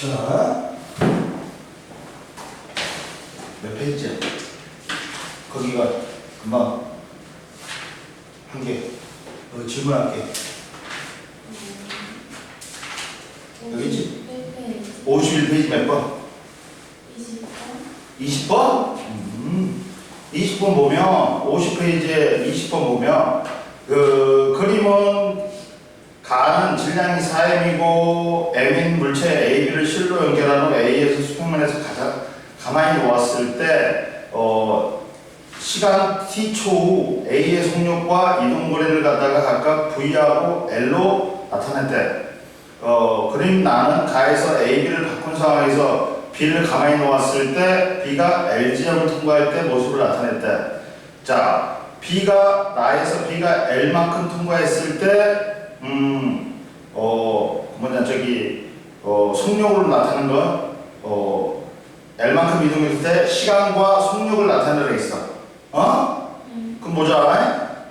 자, 몇 페이지야? 거기가 금방 한 개. 질문할게. 여기지? 51페이지 몇 번? 20번? 20번 보면 50페이지에 20번 보면 그 그림은 가는 질량이 4m이고 M인 물체 AB를 실로 연결한 후 A에서 수평면에서 가만히 놓았을 때 시간 t초 후 A의 속력과 이동거리를 갖다가 각각 V하고 L로 나타냈대. 그림 나는 가에서 AB를 바꾼 상황에서 B를 가만히 놓았을 때 B가 L지점을 통과할 때 모습을 나타냈대. 자, 나에서 B가 L만큼 통과했을 때 속력으로 나타나는 건 L만큼 이동했을 때 시간과 속력을 나타내라 했어. 그럼 보자.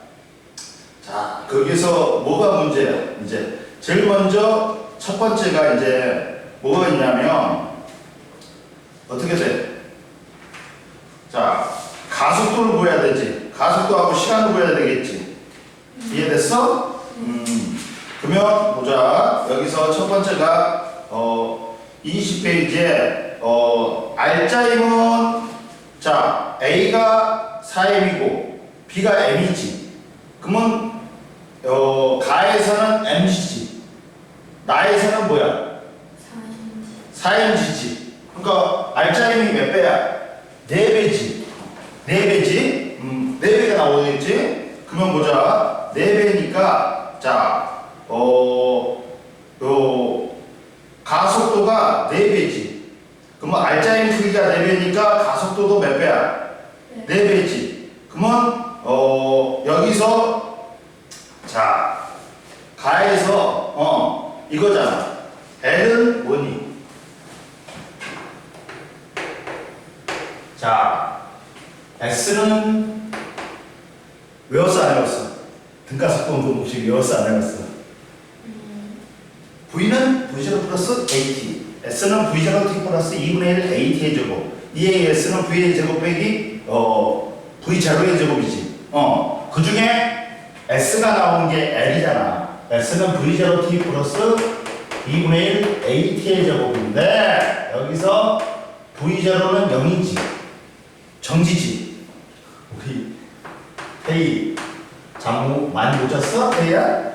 자, 거기서 뭐가 문제야? 이제 제일 먼저 첫 번째가 이제 뭐가 있냐면 어떻게 돼? 자, 가속도를 구해야 되지. 가속도하고 시간을 구해야 되겠지. 이해됐어? 그러면 보자. 여기서 첫 번째가 20페이지에 R자임은 자 A가 4M이고 B가 M이지. 그러면 가에서는 MC지. 나에서는 뭐야? 4MG지. 그러니까 R자임이 몇 배야? 4배지. 4배지. 4배가 나오겠지? 그러면 보자. 4배니까 자 가속도가 4배지. 그러면 R자임 크기가 4배니까 가속도도 몇 배야? 4배지. 그러면 여기서 자 가에서 이거잖아. L은 뭐니? 자 S는 외웠어 안 외웠어? 등가속도 운동식 외웠어 안 외웠어? V는 V0 플러스 AT, S는 V0 T 플러스 2분의 1 AT의 제곱, EAS는 V의 제곱 빼기 V0의 제곱이지. 그 중에 S가 나온 게 L이잖아. S는 V0 T 플러스 2분의 1 AT의 제곱인데 여기서 V0는 0이지. 정지지. 우리 태희 잠 많이 못 잤어? 태희야?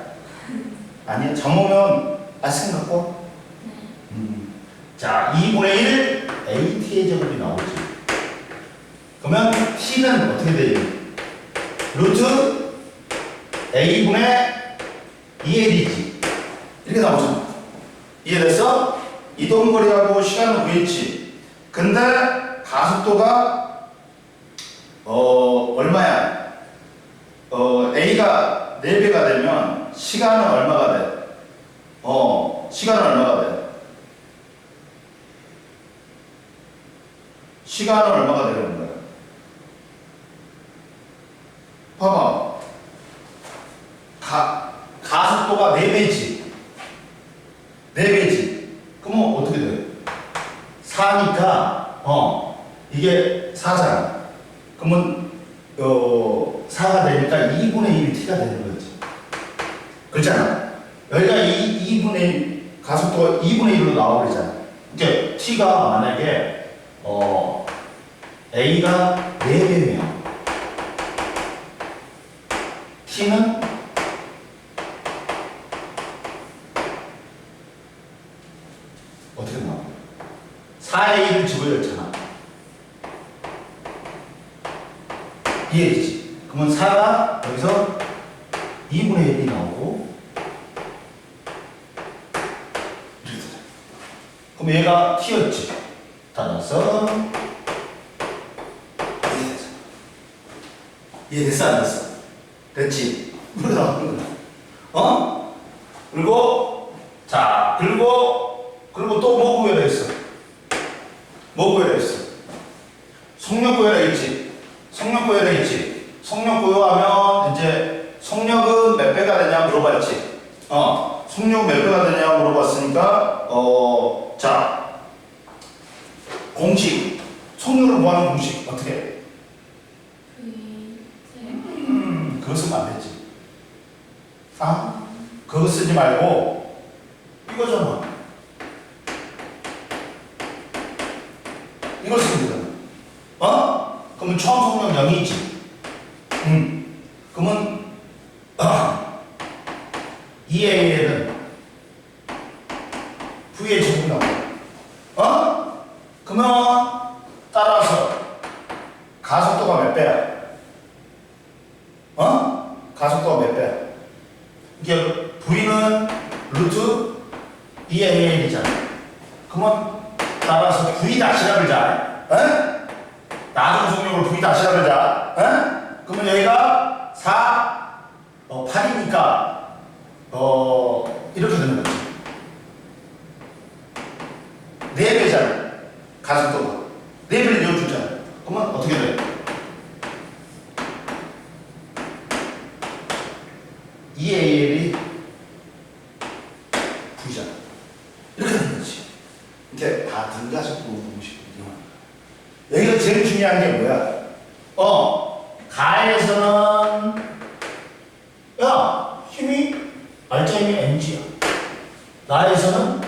아니야. 잠 오면 아침 갖고. 자, 2분의 1 AT의 제곱이 나오지. 그러면 T는 어떻게 되지? 루트 A분의 2L이지. 이렇게 나오잖아. 이해됐어? 이동거리하고 시간을 구했지. 근데 가속도가 얼마야? A가 4배가 되면 시간은 얼마가 돼? 시간은 얼마가 돼? 시간은 얼마가 되는 거야? 봐봐. 가속도가 4배지. 4배지. 그러면 어떻게 돼? 4니까, 이게 4잖아. 그러면, 4가 되니까 2분의 1t가 되는 거지. 그렇잖아. 여기가 2분의 1, 가속도가 2분의 1로 나와버리잖아. 이제 t가 만약에, A가 4배면, t는 어떻게 나와? 4의 1을 집어넣잖아. 이해되지? 그러면 4가 여기서 2분의 1이 나오고, 이렇게 되잖아. 그럼 얘가 t였지. 따라서, 이렇게 되잖아. 이해됐어? 안 됐어? 됐지? 이렇게 나오는 거야. 그리고, 자, 그리고 또 뭐 구해라 했어? 뭐 구해라 했어? 속력 구해라 했지? 속력 구해라 했지? 속력 구요하면 이제 속력은 몇 배가 되냐 물어봤지? 속력 몇 배가 되냐 물어봤으니까 자 공식. 속력을 구하는 공식. 어떻게 해? 그거 쓰면 안 되지. 아? 그거 쓰지 말고 이거잖아. 이걸 쓰면 되잖아. 어? 그러면 처음 속력 0이지. 그러면 2A는 V의 제곱이 나와. 어? 그러면 따라서 가속도가 몇 배야? 어? 가속도가 몇 배야? 이게 V는 루트 2AL이잖아. 그러면 따라서 V 다시라를 자. 에? 나중 속력을 V 다시라를 자. 에? 그러면 여기가 4, 8이니까 이렇게 되는 거지. 4배잖아. 가속도가. 4배를 넣어주잖아. 그러면 어떻게 돼? 2AL이 V잖아. 이렇게 되는 거지. 이렇게 다 등가속도 공식이거든요. 여기가 제일 중요한 게 뭐야? 가에서는 야, 힘이 알짜 힘이 mg야. 나에서는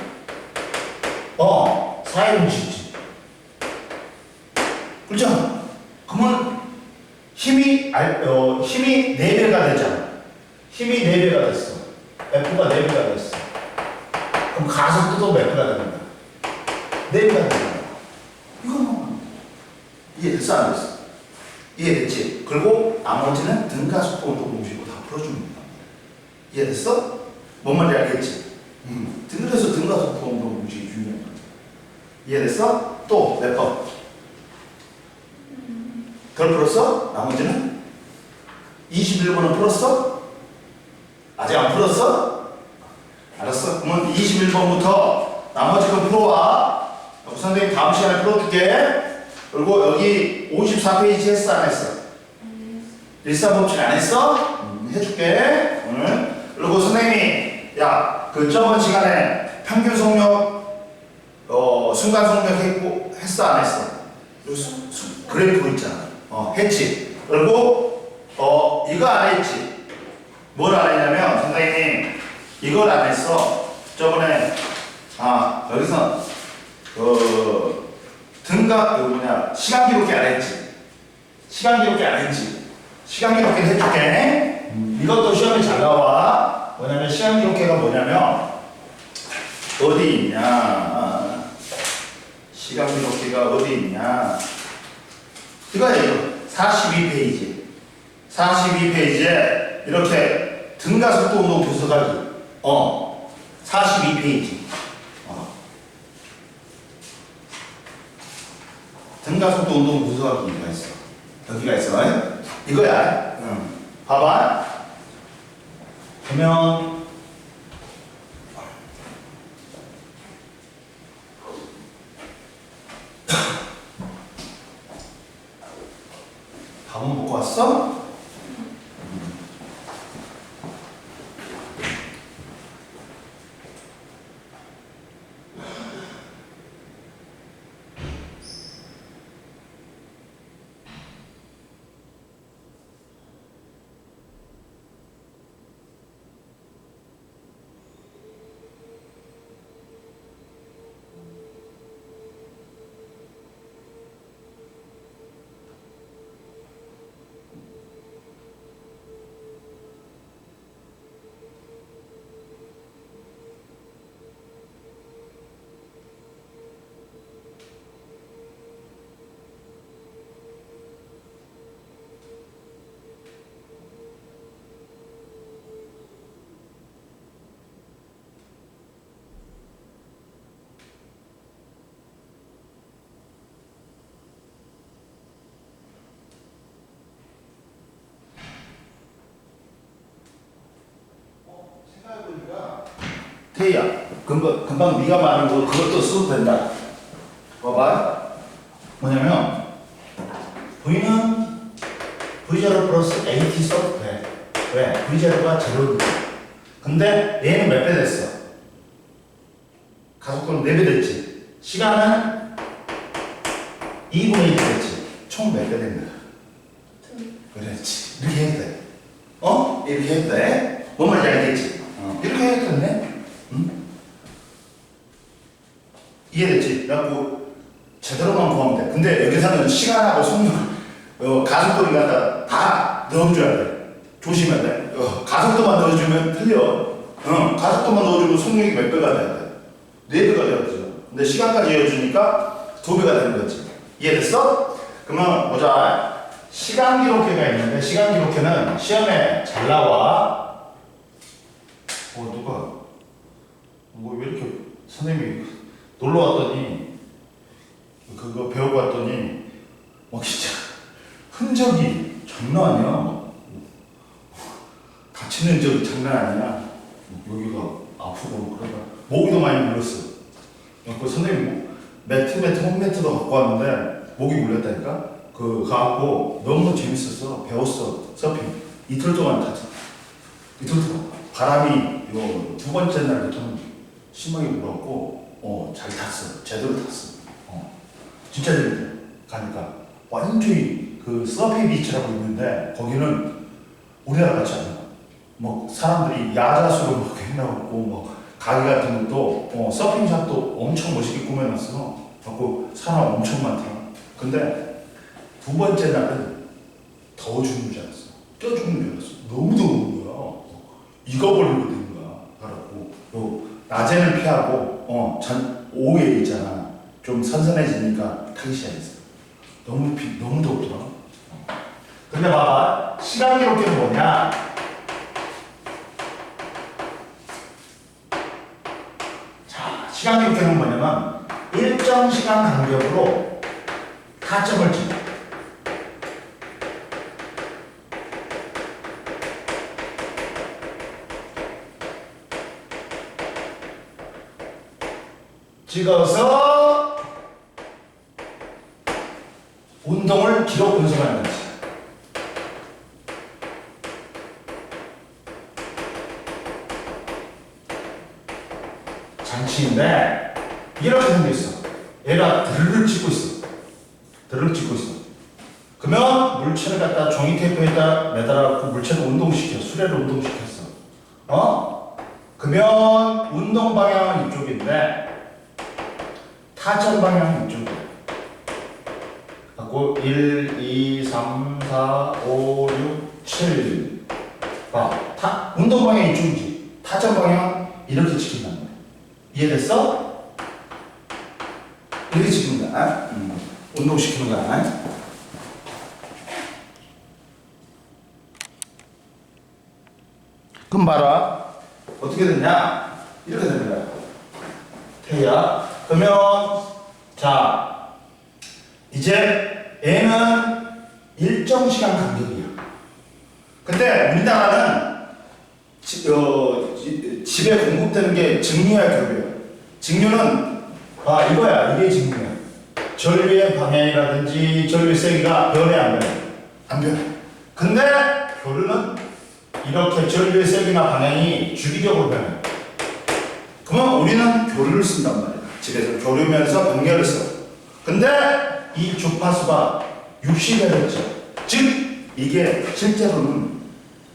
사의 공식이지. 그렇죠? 그러면 힘이 4배가 되잖아. 힘이 4배가 됐어. F가 4배가 됐어. 그럼 가속도도 몇 배가 되는 거야? 4배가 되는 거야. 이거는 이해됐어? 안 됐어? 이해됐지? 그리고 나머지는 등가속도 운동 공식으로 다 풀어주는 거야. 이해됐어? 뭔 말인지 알겠지? 그래서 등가속도 운동 공식이 중요한 거야. 이해됐어? 또 몇 번? 덜 풀었어? 나머지는? 21번은 풀었어? 아직 안 풀었어? 알았어. 그러면 21번부터 나머지 건 풀어와. 선생님 다음 시간에 풀어줄게. 그리고 여기 54페이지 했어? 안 했어? 일사법칙 안 했어? 해줄게. 오늘. 그리고 선생님이 그 저번 시간에 평균 속력 순간 속력 했어? 안 했어? 그래프 있잖아. 했지. 그리고 이거 안 했지. 뭘 안 했냐면 선생님이 이걸 안 했어. 저번에 여기서 시간 기록기 안 했지. 시간 기록기 안 했지. 시간 기록기는 해줄게. 이것도 시험에 잘 나와. 뭐냐면 시간 기록기가 뭐냐면 어디 있냐. 시간 기록기가 어디 있냐. 이거예요. 42페이지. 42페이지에 이렇게 등가속도 운동 교수가기. 42페이지. 등가속도 운동 교수가기가 있어. 여기가 있어. 이거야. 봐봐. 보면 밥은 먹고 왔어? 태희야, 금방 네가 말한 거 그것도 써도 된다. 봐봐. 뭐냐면 V는 V0 플러스 AT 써도 돼. 왜? V0가 제로니까. 근데 얘는 몇 배 됐어? 가속도는 4배 됐지. 시간은 2분의 1 됐지. 총 몇 배 됩니다. 그렇지. 이렇게 해도 돼. 이렇게 해도 돼. 뭔 말인지 알겠지? 이렇게 해도 되네. 응? 이해됐지? 그래갖고 제대로만 구하면 돼. 근데 여기서는 시간하고 속력, 가속도를 갖다 다 넣어줘야 돼. 조심해야 돼. 가속도만 넣어주면 틀려. 가속도만 넣어주면 속력이 몇 배가 돼야 돼? 4배가 되었죠. 근데 시간까지 이어주니까 2배가 되는 거지. 이해됐어? 그러면 보자. 시간 기록계가 있는데 시간 기록계는 시험에 잘 나와. 누가? 왜 이렇게 선생님이 놀러 왔더니 그거 배우고 왔더니 진짜 흔적이 장난 아니야. 다치는 흔적이 장난 아니야. 여기가 아프고 그러다 모기도 많이 물렸어. 그 선생님 홈매트도 갖고 왔는데 모기 물렸다니까. 갖고 너무 재밌었어. 배웠어. 서핑 이틀 동안 탔어. 이틀 동안 바람이 요 2번째 날부터는 심하게 불었고 잘 탔어. 제대로 탔어. 진짜 재밌다. 가니까 완전히 그 서핑 비치라고 있는데 거기는 우리나라 같지 않아. 사람들이 야자수로 막 해놔갖고 가게 같은 것도 서핑샵도 엄청 멋있게 꾸며놨어. 갖고 사람 엄청 많다. 근데 2번째 날은 더워 죽는 줄 알았어. 쪄 죽는 줄 알았어. 너무 더운 거야. 익어버리고 된 거야. 가라고. 낮에는 피하고 오후에 있잖아. 좀 선선해지니까 타기 시작했어. 너무 덥더라. 근데 봐봐. 시간 기록계는 뭐냐? 자, 시간 기록계는 뭐냐면 일정 시간 간격으로 타점을 찍어. 찍어서 운동을 기록 분석하는 거지. 장치인데 이렇게 생겼어. 얘가 드르륵 찍고 있어. 드르륵 찍고 있어. 그러면 물체를 갖다 종이 테이프에다 매달아갖고 물체를 운동시켜. 수레를 운동시켰어. 그러면 운동 방향은 이쪽인데 타점 방향은 이쪽이야. 갖고 1, 2, 3, 4, 5, 6, 7. 운동 방향이 이쪽이지. 타점 방향 이렇게 지킨다는 거야. 이해됐어? 이렇게 지키는 거야. 운동시키는 거야. 그럼 봐라. 어떻게 됐냐? 이렇게 되는 거야. 태야. 그러면 자 이제 얘는 일정 시간 간격이야. 근데 우리나라는 집에 공급되는 게 증류야, 교류야. 증류는 이거야. 이게 증류야. 전류의 방향이라든지 전류 세기가 변해 안 변해? 안 변해. 근데 교류는 이렇게 전류의 세기나 방향이 주기적으로 변해. 그러면 우리는 교류를 쓴단 말이야. 집에서 교류면서 병렬을 써. 근데 이 주파수가 60Hz. 즉 이게 실제로는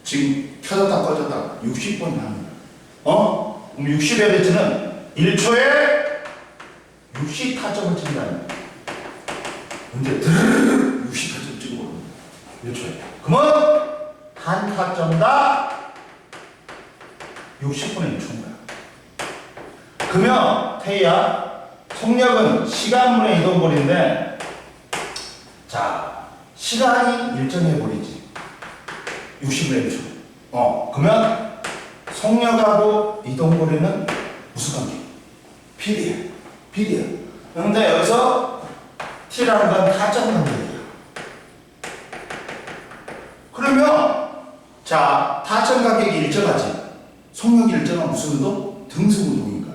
지금 켜졌다 꺼졌다 60번이 합니다. 그럼 60Hz는 1초에 60타점을 찍는다는 거야. 근데 드르르르 60타점 찍어버려. 1초에. 그러면 한 타점당 60분의 1초인 거야. 그러면 태희야, 속력은 시간분의 이동거리인데, 자, 시간이 일정해 버리지. 60분의 1초. 그러면 속력하고 이동거리는 무슨 관계? P야. 그런데 여기서 T라는 건 타점 관계야. 그러면 자, 타점 간격이 일정하지. 속력이 일정한 무슨 운동? 등속 운동인 거야.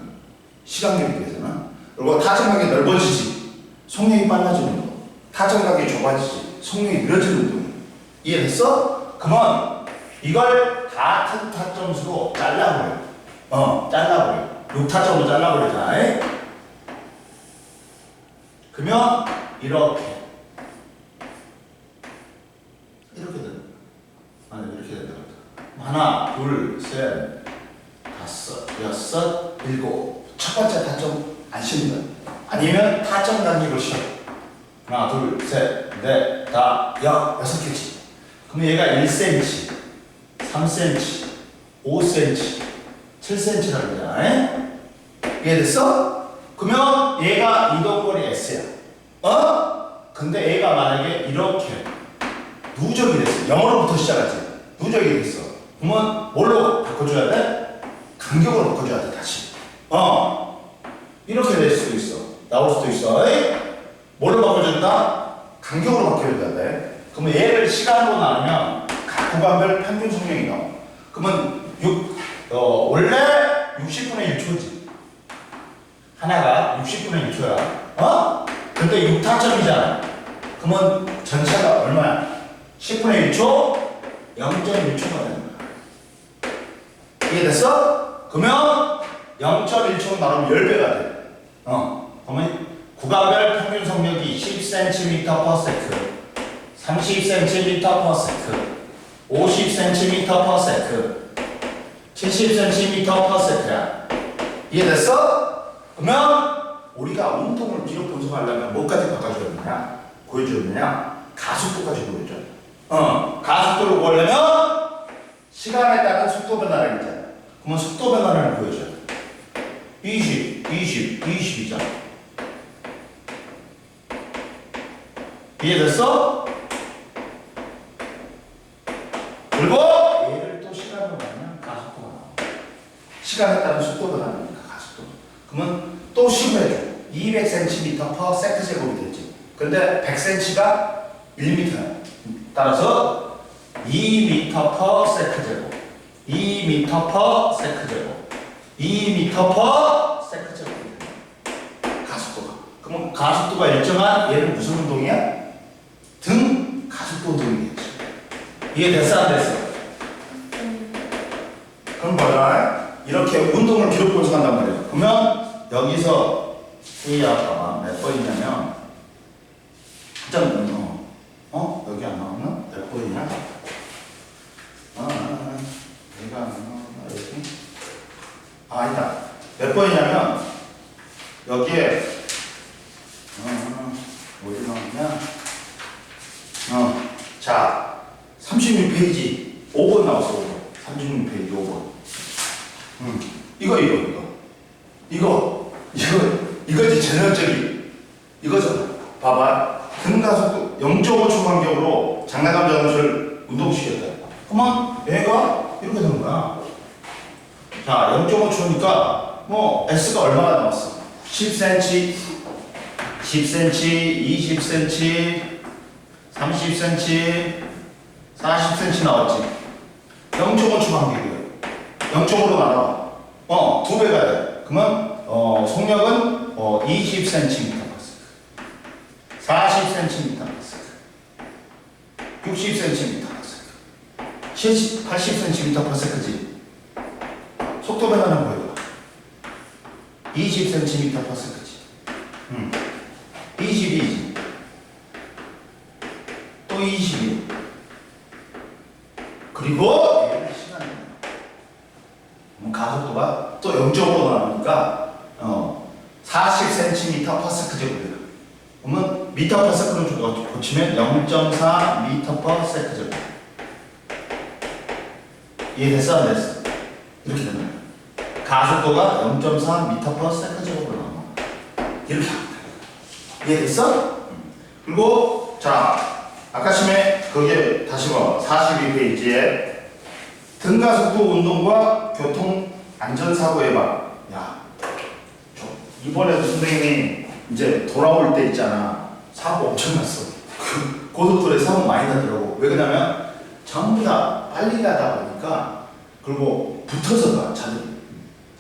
시간 계획에서는. 그리고 타점 간격이 넓어지지. 속력이 빨라지는 운동. 타점 간격이 좁아지지. 속력이 느려지는 운동이야. 이해됐어? 그러면 이걸 같은 타점수로 잘라버려. 잘라버려. 6타점으로 잘라버리자. 그러면 이렇게 된다. 아니 이렇게 된다. 하나, 둘, 셋, 다섯, 여섯, 일곱. 첫 번째 타점 안 씁니다. 아니면 타점 단위로 씌워. 하나, 둘, 셋, 넷, 다, 여섯 개지. 그럼 얘가 1cm, 3cm, 5cm, 7cm라고 그러잖아. 이해됐어? 그러면 얘가 이동거리 S야. 근데 얘가 만약에 이렇게 누적이 됐어. 0으로부터 시작하지. 누적이 됐어. 그러면 뭘로 바꿔줘야 돼? 간격으로 바꿔줘야 돼, 다시. 이렇게 될 수도 있어. 나올 수도 있어. 뭘로 바꿔준다? 간격으로 바꿔줘야 돼. 그러면 얘를 시간으로 나누면 각 구간별 평균 속력이 나와. 그러면 원래 60분의 1초지. 하나가 60분의 1초야. 근데 6타점이잖아. 그러면 전체가 얼마야? 10분의 1초? 0.1초가 되는 거야. 이해됐어? 그러면 0.1초 나누면 10배가 돼. 그러면 구간별 평균 속력이 10cm/s, 30cm/s, 50cm/s, 70cm/s야. 이해됐어? 그러면 우리가 운동을 기록 분석하려면 뭐까지 바꿔줘야 되냐? 보여줘야 되냐? 가속도까지 보여줘. 가속도를 구하려면 시간에 따른 속도 변화를 있잖아. 그러면 속도 변화를 보여줘야 돼. 20, 20, 20이잖아. 이해됐어? 그리고 얘를 또 시간으로 가면 가속도가 나와. 시간에 따른 속도가 나니까 가속도. 그러면 또 시도해줘. 200cm/s 제곱이 되지. 근데 100cm가 1m야. 따라서 2m/s 제곱, 2m/s 제곱, 2m/s 제곱이 된다. 가속도가. 그러면 가속도가 일정한 얘는 무슨 운동이야? 등 가속도 운동이겠지. 이해됐어 안 됐어? 그럼 뭐야? 이렇게 운동을 기록 분석한단 말이야. 그러면 여기서 A가 몇 번이냐면 여기 안 나오나? 몇 번이냐? 여기가 안 나오나? 여기? 아니다. 몇 번이냐면 여기에 어디 나오냐? 자 36페이지 5번 나왔어. 5번. 36페이지 5번. 이거지 전형적인 이거잖아. 봐봐. 등가속도 0.5초 간격으로 장난감 자동차를 운동시켰다. 그러면 얘가 이렇게 되는 거야. 자 0.5초니까 뭐 S가 얼마나 나왔어? 10cm, 10cm, 20cm, 30cm, 40cm 나왔지. 0.5초 간격이에요. 0.5로 나눠. 2배가 돼. 그러면 속력은 20cm/s, 40cm/s, 60cm/s, 80cm/s지. 속도 변화는 뭐예요? 20cm/s지. 22지. 또 22. 그리고 얘를 시간이 가속도가 또 0.5로 나오니까 40cm/s 제곱이에요. 그러면 m/s로 고치면 0.4m/s 제곱. 이해됐어 안 됐어? 이렇게 되는 거예요. 가속도가 0.4m/s 제곱으로 나와. 이렇게 하면 돼. 이해됐어? 그리고 자 아까 심에 거기에 다시 봐. 42페이지에 등가속도 운동과 교통 안전사고 예방. 야, 이번에도 선생님이 이제 돌아올 때 있잖아. 사고 엄청 났어. 고속도로에 사고 많이 나더라고. 왜 그러냐면 전부 다 빨리 가다 보니까 그리고 붙어서 가 차들이.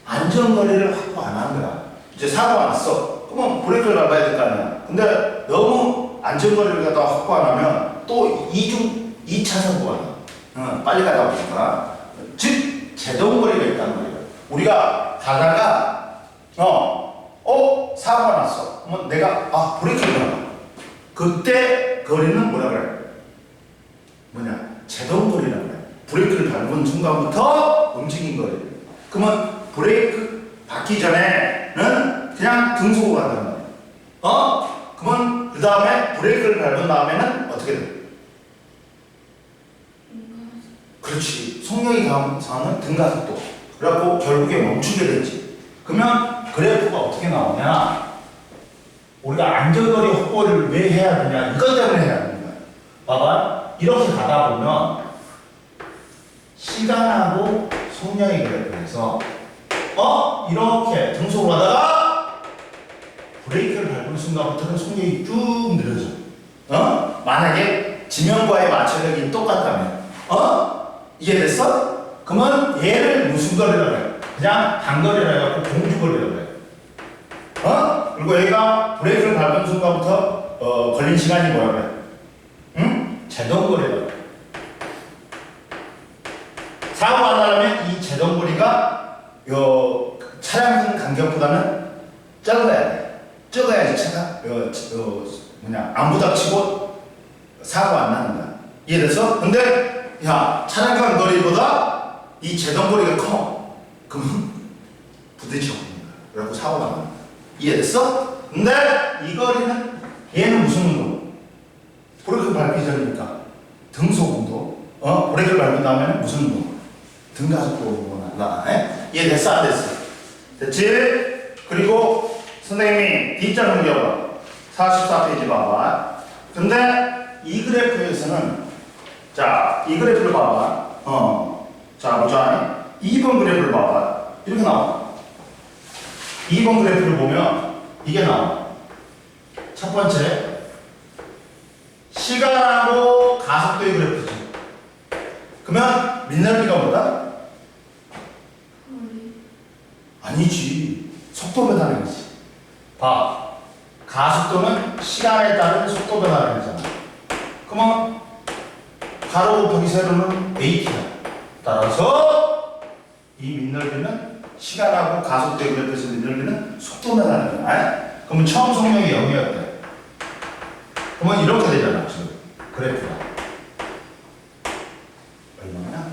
안전거리를 확보 안 한 거야. 이제 사고가 났어. 그러면 브레이크를 밟아야 될 거 아니야. 근데 너무 안전거리를 갖다 확보 안 하면 또 2차 사고가 나. 빨리 가다 보니까. 즉, 제동거리가 있다는 거예요. 우리가 가다가, 사고가 났어. 그러면 내가, 브레이크를 밟아. 그때 거리는 뭐라 그래? 제동거리라고 그래. 브레이크를 밟은 순간부터 움직인 거리. 그러면 브레이크 밟기 전에는 그냥 등속으로 간단 말이야. 그러면 그 다음에 브레이크를 밟은 다음에는 어떻게 돼? 그렇지. 속력이 강하면 등가속도. 그래갖고 결국에 멈추게 되지. 그러면 그래프가 어떻게 나오냐? 우리가 안전거리 확보를 왜 해야 되냐? 이것 때문에 해야 되는 거야. 봐봐. 이렇게 가다 보면 시간하고 속력의 그래프에서 이렇게 등속으로 가다가 브레이크를 밟는 순간부터는 속력이 쭉 늘어져. 만약에 지면과의 마찰력이 똑같다면 이해됐어? 그러면 얘를 무슨 거리라고 해? 그냥 단거리라 해갖고 공주거리라고 해. 그리고 얘가 브레이크를 밟은 순간부터 걸린 시간이 뭐라고 해? 제동거리라고 해. 사고 안 나려면 이 제동거리가 차량 간격보다는 적어야 돼. 적어야지 차가 안 부닥치고 사고 안 나는 거야. 이해됐어? 근데 차량 간거리보다 이 제동거리가 커. 그러면 부딪혀 버리는 거야. 그래갖고 사고가 나는 거야. 이해됐어? 근데 이 거리는 얘는 무슨 운동? 브레이크 밟기 전이니까 등속 운동. 브레이크를 밟은 다음에는 무슨 운동? 등가속도 운동을 한다. 이해됐어? 안 됐어? 됐지? 그리고 선생님이 D자 넘겨봐. 44페이지 봐봐. 근데 이 그래프에서는 이 그래프를 봐봐. 자 보자. 2번 그래프를 봐봐. 이렇게 나와. 2번 그래프를 보면 이게 나와. 첫 번째 시간하고 가속도의 그래프지. 그러면 민날비가 뭐다? 아니지. 속도 변화는 거지. 봐. 가속도는 시간에 따른 속도 변화는 거잖아. 그러면 가로 곱하기 세로는 AT다. 따라서 이 민날비는 시간하고 가속도의 그래프에서 민날비는 속도 변화는 거야. 그러면 처음 속력이 0이었대. 그러면 이렇게 되잖아. 지금 그래프가 얼마냐?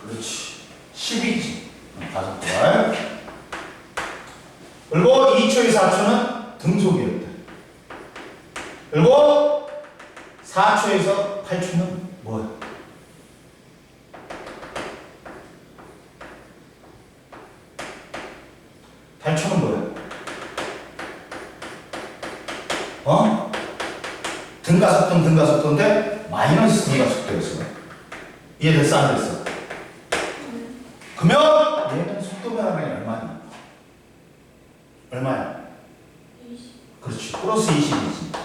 그렇지. 10이지. 가속도가. 그리고 2초에 4초는 등속이었대. 그리고 4초에서 8초는 뭐야? 단초는 뭐예요? 등가속도는 등가속도인데 마이너스 등가속도였어. 이해됐어? 안 됐어? 그러면 얘는 속도 변화량이 얼마냐? 얼마야? 20. 그렇지. 플러스 20이지.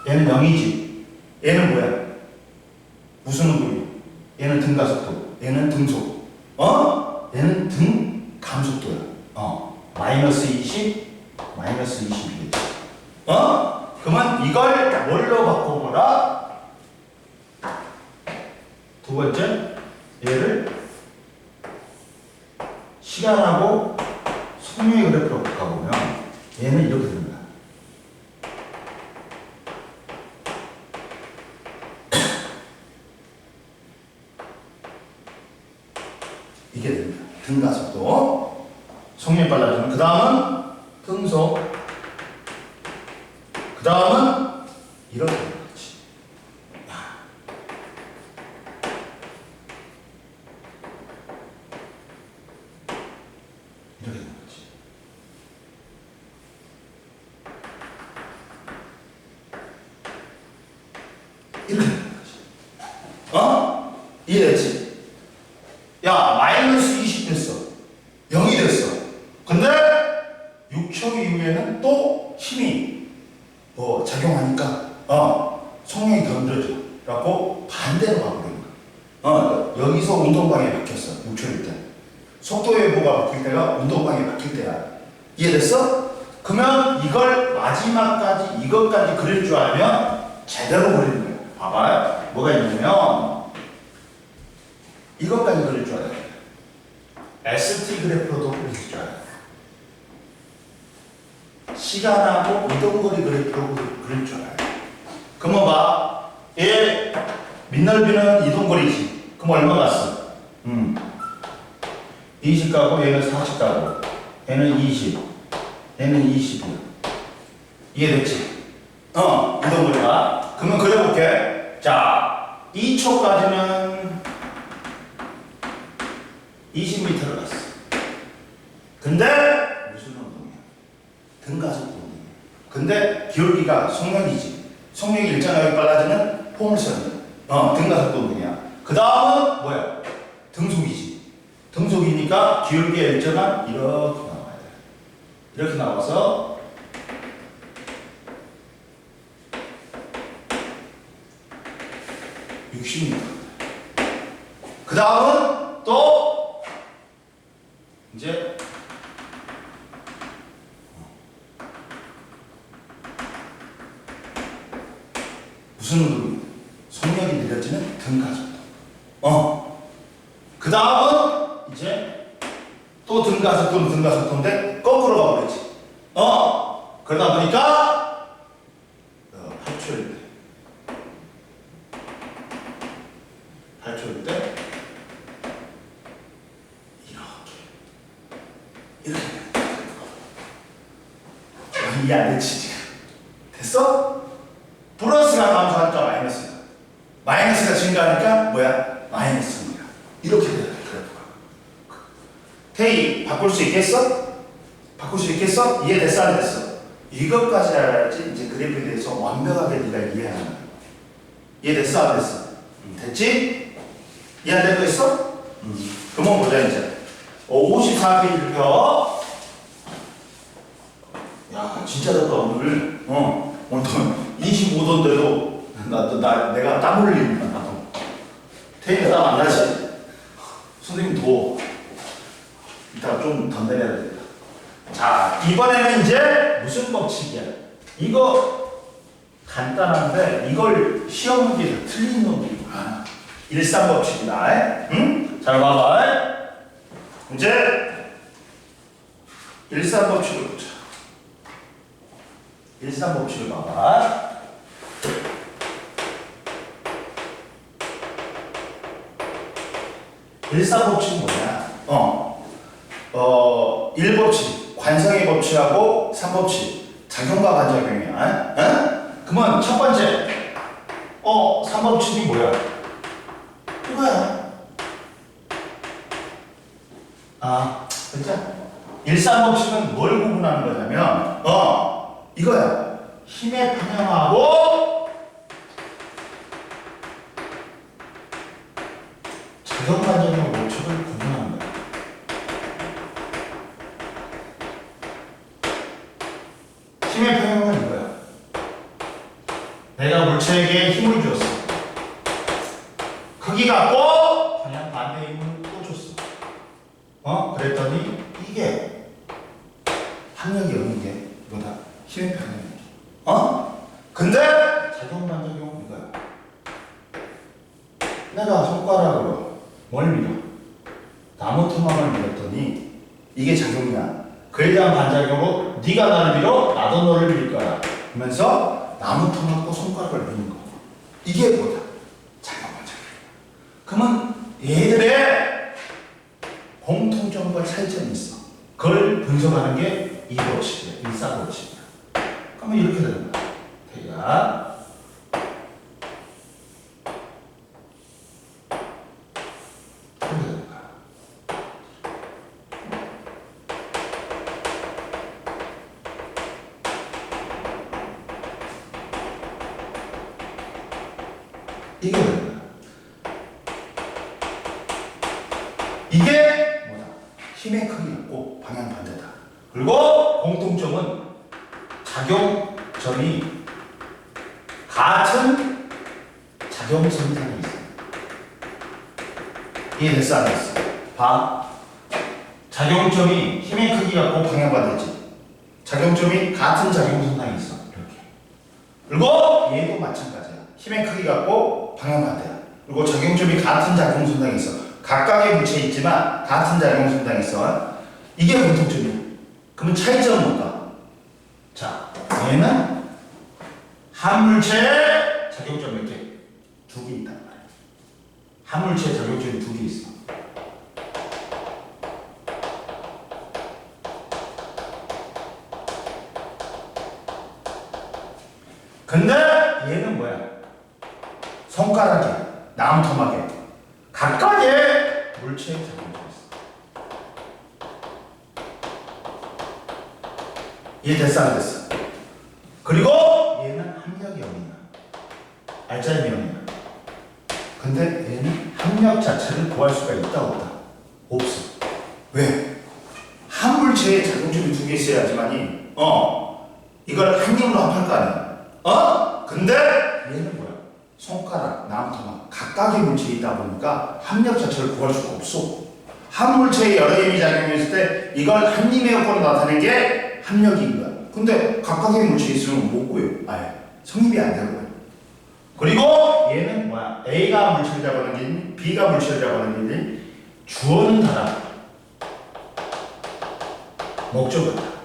얘는 0이지. 얘는 뭐야? 무슨 운동이야? 얘는 등가속도. 얘는 등속. 얘는 등감속도야. 마이너스 20, 마이너스 22겠지. 그러면 이걸 뭘로 바꿔보라? 두 번째, 얘를 시간하고 속력의 그래프로 바꿔보면 얘는 이렇게 됩니다. 이게 됩니다. 등가속도. 속력이 빨라지면 그 다음은 등속, 그 다음은 이렇게 되는 거지. 이렇게 되는 거지. 이렇게 되는 거지. 이해됐지? 야, 마이너스 20 됐어. 0이 됐어. 근데 6초 이후에는 또 힘이 작용하니까 속력이 더 늘어져. 그래갖고 반대로 가버리는 거야. 여기서 운동방에 바뀌었어. 6초일 때. 속도의 보가 바뀔 때가 운동방에 바뀔 때야. 이해됐어? 그러면 이걸 마지막까지 이것까지 그릴 줄 알면 제대로 그리는 거야. 봐봐요. 뭐가 있냐면 이것까지 그릴 줄 알아야 돼. ST 그래프로도 그릴 줄 알아야 돼. 시간하고 이동거리 그래프로 그릴 줄 알아요. 그러면 봐. 얘 밑넓이는 이동거리지. 그럼 얼마 갔어? 20 가고 얘는 40 가고 얘는 20 얘는 20이야. 이해됐지? 이동거리가. 그러면 그려볼게. 자, 2초까지는 20m를 갔어. 근데 무슨 운동이야? 등가속도 운동이야. 근데 기울기가 속력이지. 속력이 일정하게 빨라지는 포물선. 등가속도 운동이야. 그 다음은 뭐야? 등속이지. 등속이니까 기울기가 일정한 이렇게 나와야 돼. 이렇게 나와서 60m. 그 다음은 또 이제 무슨 운동이? 속력이 느려지는 등가속도. 그 다음은 이제 또 등가속도는 등가속도인데 거꾸로 가버렸지. 그러다 보니까 8초일 때 8초일 때 이렇게 이해 안 되지 지금? 됐어? 플러스가 감소하니까 마이너스가. 마이너스가 증가하니까 뭐야? 마이너스입니다. 이렇게 돼야 돼, 그래프가. 테이, 바꿀 수 있겠어? 바꿀 수 있겠어? 이해됐어, 안 됐어? 이것까지 알아야지 이제 그래프에 대해서 완벽하게 네가 이해하는 거야. 이해됐어, 안 됐어? 됐지? 이해 안 되고 있어? 그러면 보자, 이제. 54페이지표. 야, 진짜 덥다, 오늘. 오늘 25도인데도 내가 땀 흘린다, 나도. 태희가 땀 안 나지? 선생님 더워. 이따가 좀 더 내려야 되겠다. 자, 이번에는 이제 무슨 법칙이야? 이거 간단한데 이걸 시험 문제에서 틀린 놈이 일산법칙이다. 응? 잘 봐봐. 이제 일산법칙을 보자. 일산법칙을 봐봐. 일산법칙은 뭐냐? 1법칙, 관성의 법칙하고 3법칙, 작용과 반작용이야. 그러면 첫 번째, 3법칙이 뭐야? 이거야. 그죠? 일산법칙은 뭘 구분하는 거냐면, 이거야. 힘의 방향하고 작용 반작용 법칙을 구분하는 거야. 힘의 평형은 이거야. 내가 물체에게 힘을 줬어. 크기 갖고 방향 반대 힘을 또 줬어. 그랬더니 이게 항력이 없는 게 이거다. 힘의 평형이야. 근데 작용 반작용은 이거야. 내가 손가락으로 뭘 밀어? 나무 토막을 밀었더니 이게 작용이야. 그에 대한 반작용으로 네가 나를 밀어 나도 너를 밀 거야. 그러면서 나무 토막과 손가락을 미는 거. 이게 뭐다? 작용 반작용. 그러면 얘들의 공통점과 차이점이 있어. 그걸 분석하는 게 이 법칙이야. 일사법칙이야. 그러면 이렇게 되는 거야. 대략 이렇게 되는 거야. 이게 되는 거야. 이게 뭐다? 힘의 크기였고 방향 반대다. 그리고 공통점은 작용점이 같은 작용선상에 있어. 이해됐어, 안 됐어? 봐. 작용점이 힘의 크기 갖고 방향 반대지. 작용점이 같은 작용선상에 있어. 이렇게. 그리고 얘도 마찬가지야. 힘의 크기 갖고 방향 반대야. 그리고 작용점이 같은 작용선상에 있어. 각각의 물체에 있지만 같은 작용선상에 있어. 이게 공통점이야. 그러면 차이점은 뭘까? 자, 얘는 한 물체에 자격점 몇 개? 2개 있단 말이야. 화물체에 자격점이 2개 있어. 근데 얘는 뭐야? 손가락에, 나무토막에 각각의 물체에 자격점이 있어. 이해됐어 안 됐어? 그리고 얘는 합력이 0이야. 알짜의 0이야. 근데 얘는 합력 자체를 구할 수가 있다 없다? 없어. 왜? 한 물체에 자격점이 2개 있어야지만이 이걸 한 힘으로 합할 거 아니야. 근데 얘는 뭐야? 손가락, 나무토막 각각의 물체에 있다 보니까 합력 자체를 구할 수가 없어. 한 물체에 여러 힘이 작용했을 때 이걸 한 힘의 효과로 나타낸 게 합력인 거야. 근데 각각의 물체에 있으면 못 구해요. 아예 성립이 안 되는 거야. 그리고 얘는 뭐야? A가 물체를 잡아당기니 B가 물체를 잡아당기니 주어는 달아. 목적은 달아.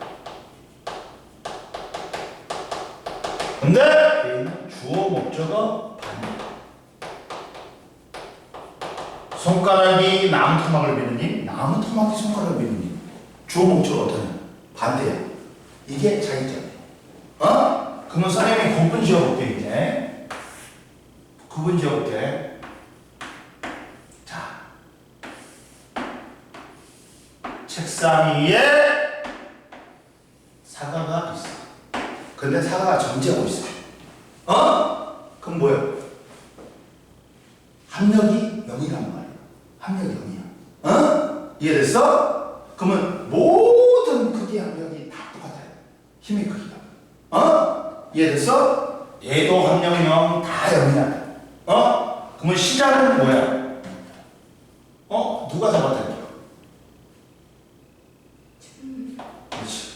근데 얘는 주어 목적어 반대. 손가락이 나무토막을 비느니 나무토막이 손가락을 비느니 주어 목적어 어떠냐? 반대야. 이게 차이점이야. 그러면 선생님이 구분 지어볼게 이제. 구분 지어볼게. 자, 책상 위에 사과가 있어. 근데 사과가 정지하고 있어. 그럼 뭐야? 합력이 0이란 말이야. 합력이 0이야. 이해됐어? 그러면 모든 크기의 합력이 다 똑같아요. 힘의 크기가. 이해됐어? 얘도 합력이 0, 다 0이야. 그러면 시작은 뭐야? 누가 잡아당겨? 그렇지.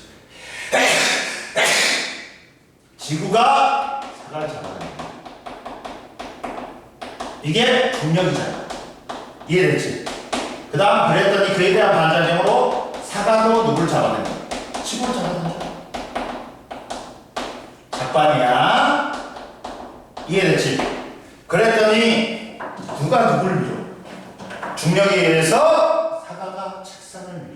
지구가 사과를 잡아당겨. 이게 중력이잖아. 이해됐지? 그 다음 그랬더니 그에 대한 반작용으로 사과도 누굴 잡아당겨? 지구를 잡아당겨. 작반이야. 이해됐지? 그랬더니 누가 누굴 밀어? 중력에 의해서 사과가 책상을 밀어.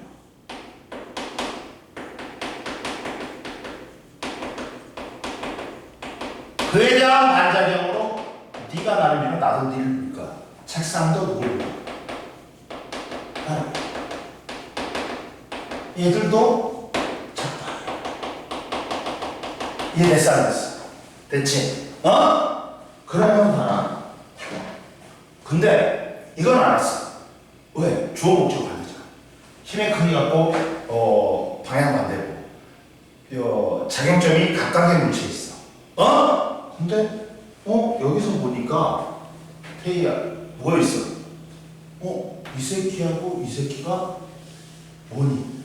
그에 대한 반작용으로 네가 나를 밀어 나도 니를 밀 거야. 책상도 누굴 밀어? 나를. 얘들도 작반이야. 이해됐어 안 됐어? 됐지? 그러면 봐라. 근데 이건 알았어. 왜? 주어 목적 반대잖아. 힘의 크기 갖고 방향 반대고 작용점이 각각의 물체에 있어. 근데 여기서 보니까 태희야 뭐가 있어? 이 새끼하고 이 새끼가 뭐니?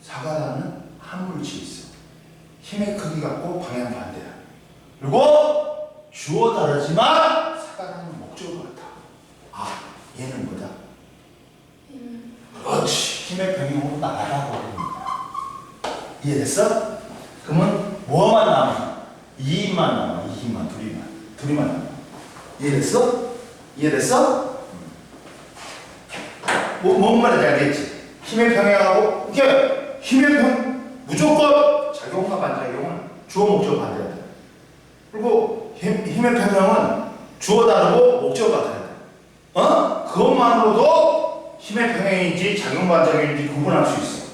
사과라는 한 물체에 있어. 힘의 크기 갖고 방향 반대야. 그리고 주어 다르지만 사과라는 목적어 같아. 얘는 뭐다? 그렇지. 힘의 평형으로 나가라고. 이해됐어? 그러면 뭐만 남아? 2힘만 남아. 2힘만, 둘이만 남아. 이해됐어? 이해됐어? 뭔 말인지 알겠지? 힘의 평형하고 이게 힘의 무조건 작용과 반작용은 주어 목적어 반대야 돼. 그리고 힘의 평형은 주어 다르고 목적어 같아야 돼. 그것만으로도 힘의 평형인지 작용 반작용인지 구분할 수 있어.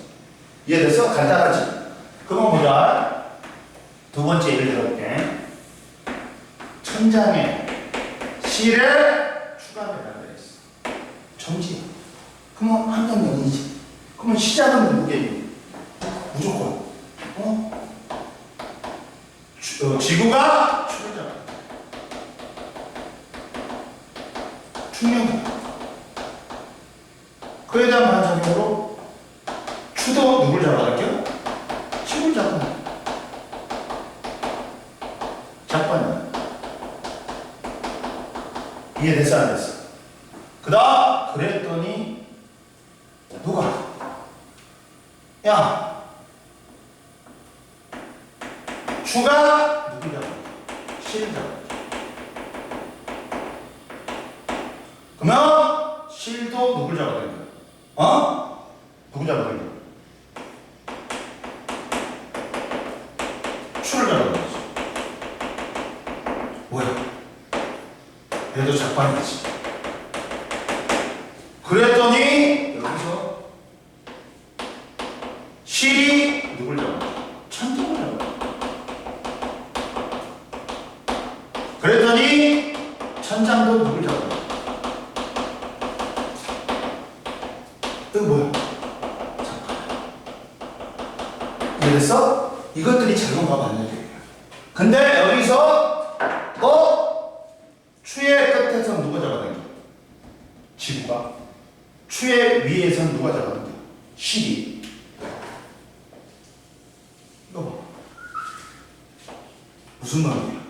이해됐어? 간단하지? 그럼 보자. 두 번째 예를 들어볼게. 천장에 실에 추가배라고 했어. 정지. 그러면 한정 명이지. 그러면 시작은 누구게? 무조건. 지구가 축을 잡아. 축력. 그에 대한 반작용으로 추도 누굴 잡아갈게요? 지구를 잡아. 작반이야. 이해됐어 안 됐어? 그 다음 그랬더니 누가? 야 추가 누굴 잡아? 실을 잡아야 돼. 그러면 실도 누굴 잡아야 된다? 어? 누굴 잡아야 된다? 추를 잡아야 되지. 뭐야? 얘도 작반이지. 그랬더니 여기서 실이 누굴 잡아? 천장을 잡아. 그랬더니 천장도 누굴 잡아? 이거 뭐야? 이해됐어? 이것들이 작용하면 안 돼. 근데 여기서 추의 끝에서 누가 잡아당겨? 지구가. 추의 위에선 누가 잡아당겨? 실이. 이거 봐. 무슨 말이야?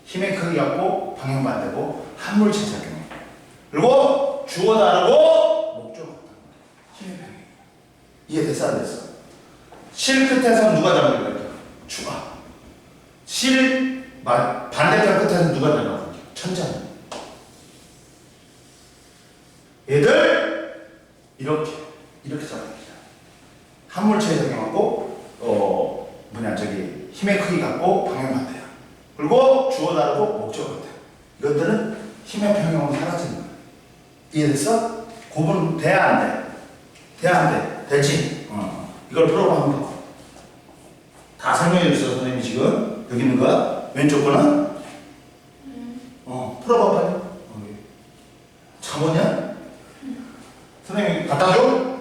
힘의 크기 갖고 방향 반대고 한물체 작용. 그리고 주어 다르고 목적 같다. 힘의 방향. 이해됐어 안 됐어? 실 끝에서 누가 잡아당겨? 추가. 실 반대편 끝에서 누가 잡아당겨? 천장. 얘들 이렇게 잡아당기자. 한물체에 적용하고 힘의 크기 갖고 방향 반대야. 그리고 주어 다르고 목적 같아. 이것들은 힘의 평형으로 사라지는 거야. 이해됐어? 구분 돼 안 돼? 돼 안 돼? 되지? 이걸 풀어봐 한번. 다 설명해 줬어 선생님이 지금. 여기 있는 거야. 왼쪽 거는 풀어봐 빨리. 잠오냐? 선생님 갖다 줘?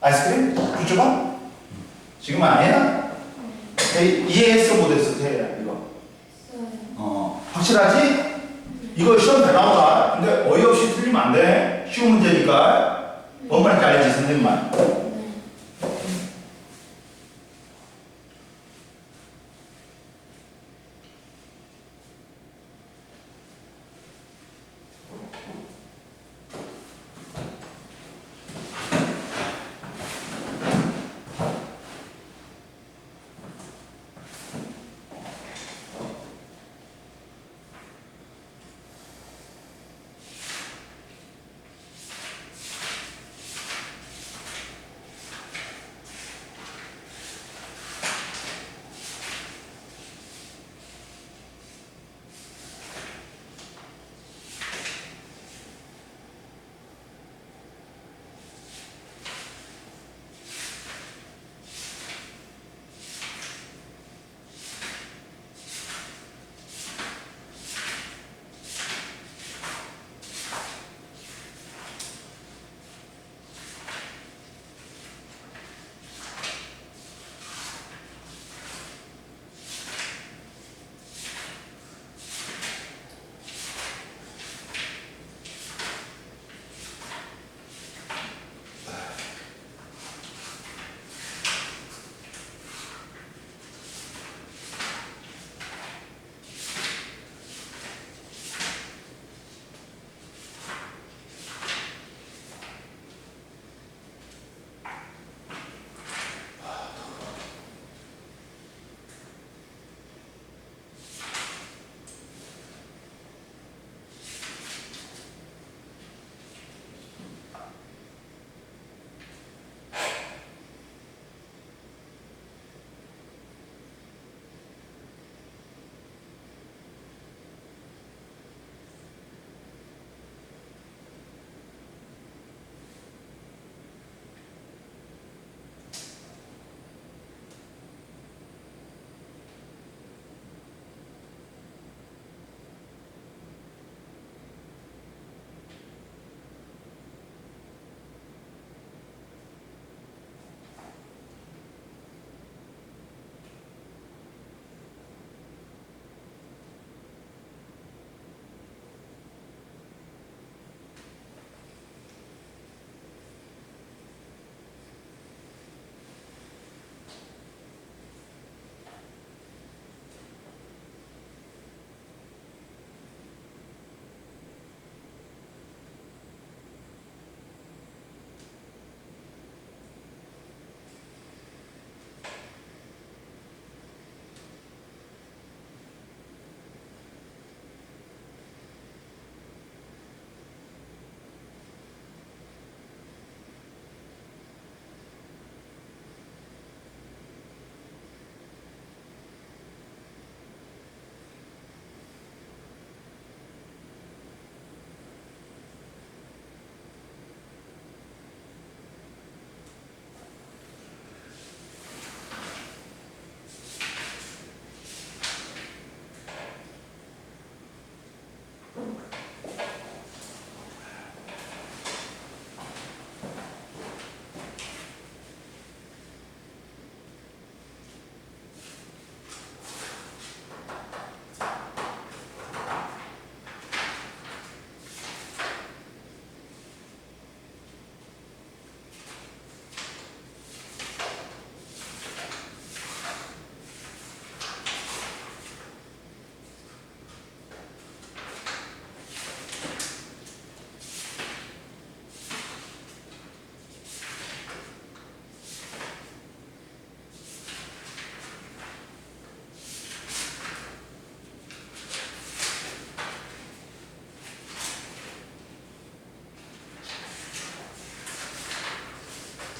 아이스크림? 주줘봐? 지금 아니야? 이해했어 못했어? 태야 이거. 확실하지? 이거 시험 다 나오다. 근데 어이없이 틀리면 안 돼. 쉬운 문제니까. 뭔 말인지 알지 선생님만.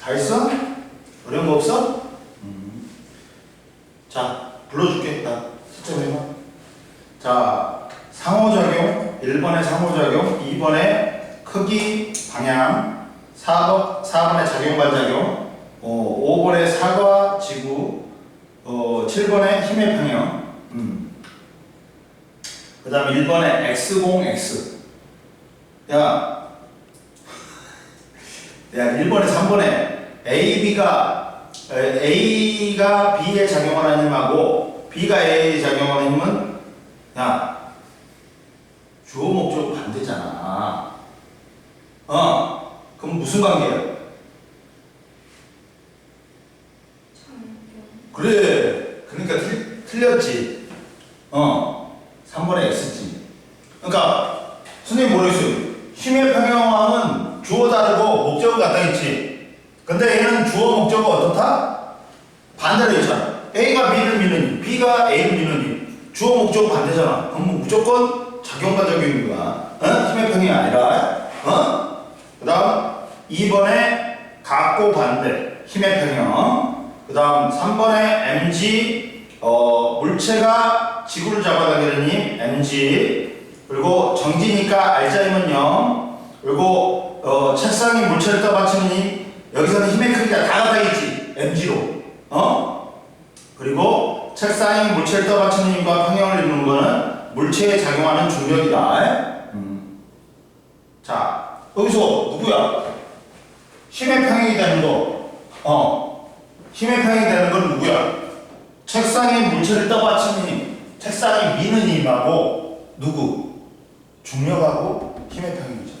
다 했어? 어려운 거 없어? 자, 불러줄게. 나 숫자 해봐. 자, 상호작용. 1번의 상호작용. 2번의 크기, 방향. 4번의 작용반작용. 5번의 사과, 지구. 7번의 힘의 평형. 그 다음 1번의 X0, X. 야, 1번에 3번에 A가 B에 작용하는 힘하고 B가 A에 작용하는 힘은 야, 주어 목적 반대잖아. 그럼 무슨 관계야? 그래. 그러니까 틀렸지. 3번에 X지. 그러니까 선생님 모르겠어요. 힘의 평형하면 주어 다르고 목적은 같다 했지. 근데 얘는 주어 목적은 어떻다? 반대로 있잖아. A가 B를 미는 힘, B가 A를 미는 힘. 주어 목적은 반대잖아. 그럼 무조건 작용반작용인 거야. 힘의 평형이 아니라. 그 다음 2번에 같고 반대 힘의 평형. 그 다음 3번에 mg 물체가 지구를 잡아당기는 힘 mg. 그리고 정지니까 알자힘은 0. 그리고 책상이 물체를 떠받치는 힘. 여기서는 힘의 크기가 다 같아있지. mg로. 그리고 책상이 물체를 떠받치는 힘과 평형을 이루는 거는 물체에 작용하는 중력이다. 자, 여기서 누구야? 힘의 평형이 되는 거. 힘의 평형이 되는 건 누구야? 책상에 물체를 떠받치는 힘. 책상이 미는 힘하고 누구? 중력하고 힘의 평형이잖아.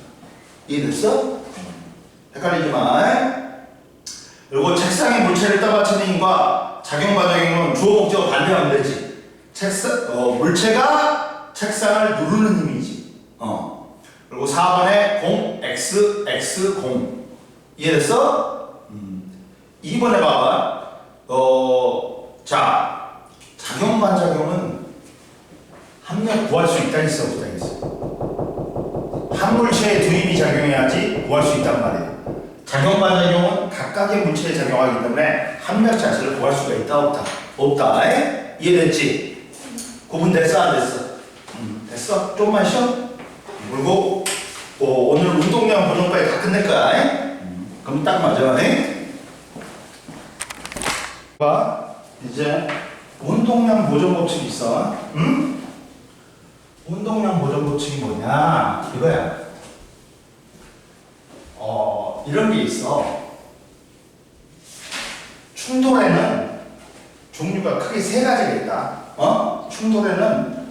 이해됐어? 헷갈리지 마. 그리고 책상에 물체를 떠받치는 힘과 작용반작용은 주어 목적어 반대하면 되지. 물체가 책상을 누르는 힘이지. 그리고 4번에 공, x, x, 공. 이해됐어? 2번에 봐봐. 자, 작용반작용은 합력 구할 수 있다 했어, 없다 했어? 한 물체에 두 힘이 작용해야지 구할 수 있단 말이야. 작용반작용은 각각의 물체에 작용하기 때문에 합력 자체를 구할 수가 있다, 없다? 없다. 이해됐지? 구분됐어, 안 됐어? 됐어? 좀만 쉬어? 그리고 오늘 운동량 보정까지 다 끝낼 거야. 그럼 딱 맞아. 봐, 이제 운동량 보정 법칙이 있어. 운동량 보정 법칙이 뭐냐? 이거야. 이런 게 있어. 충돌에는 종류가 크게 세 가지가 있다. 충돌에는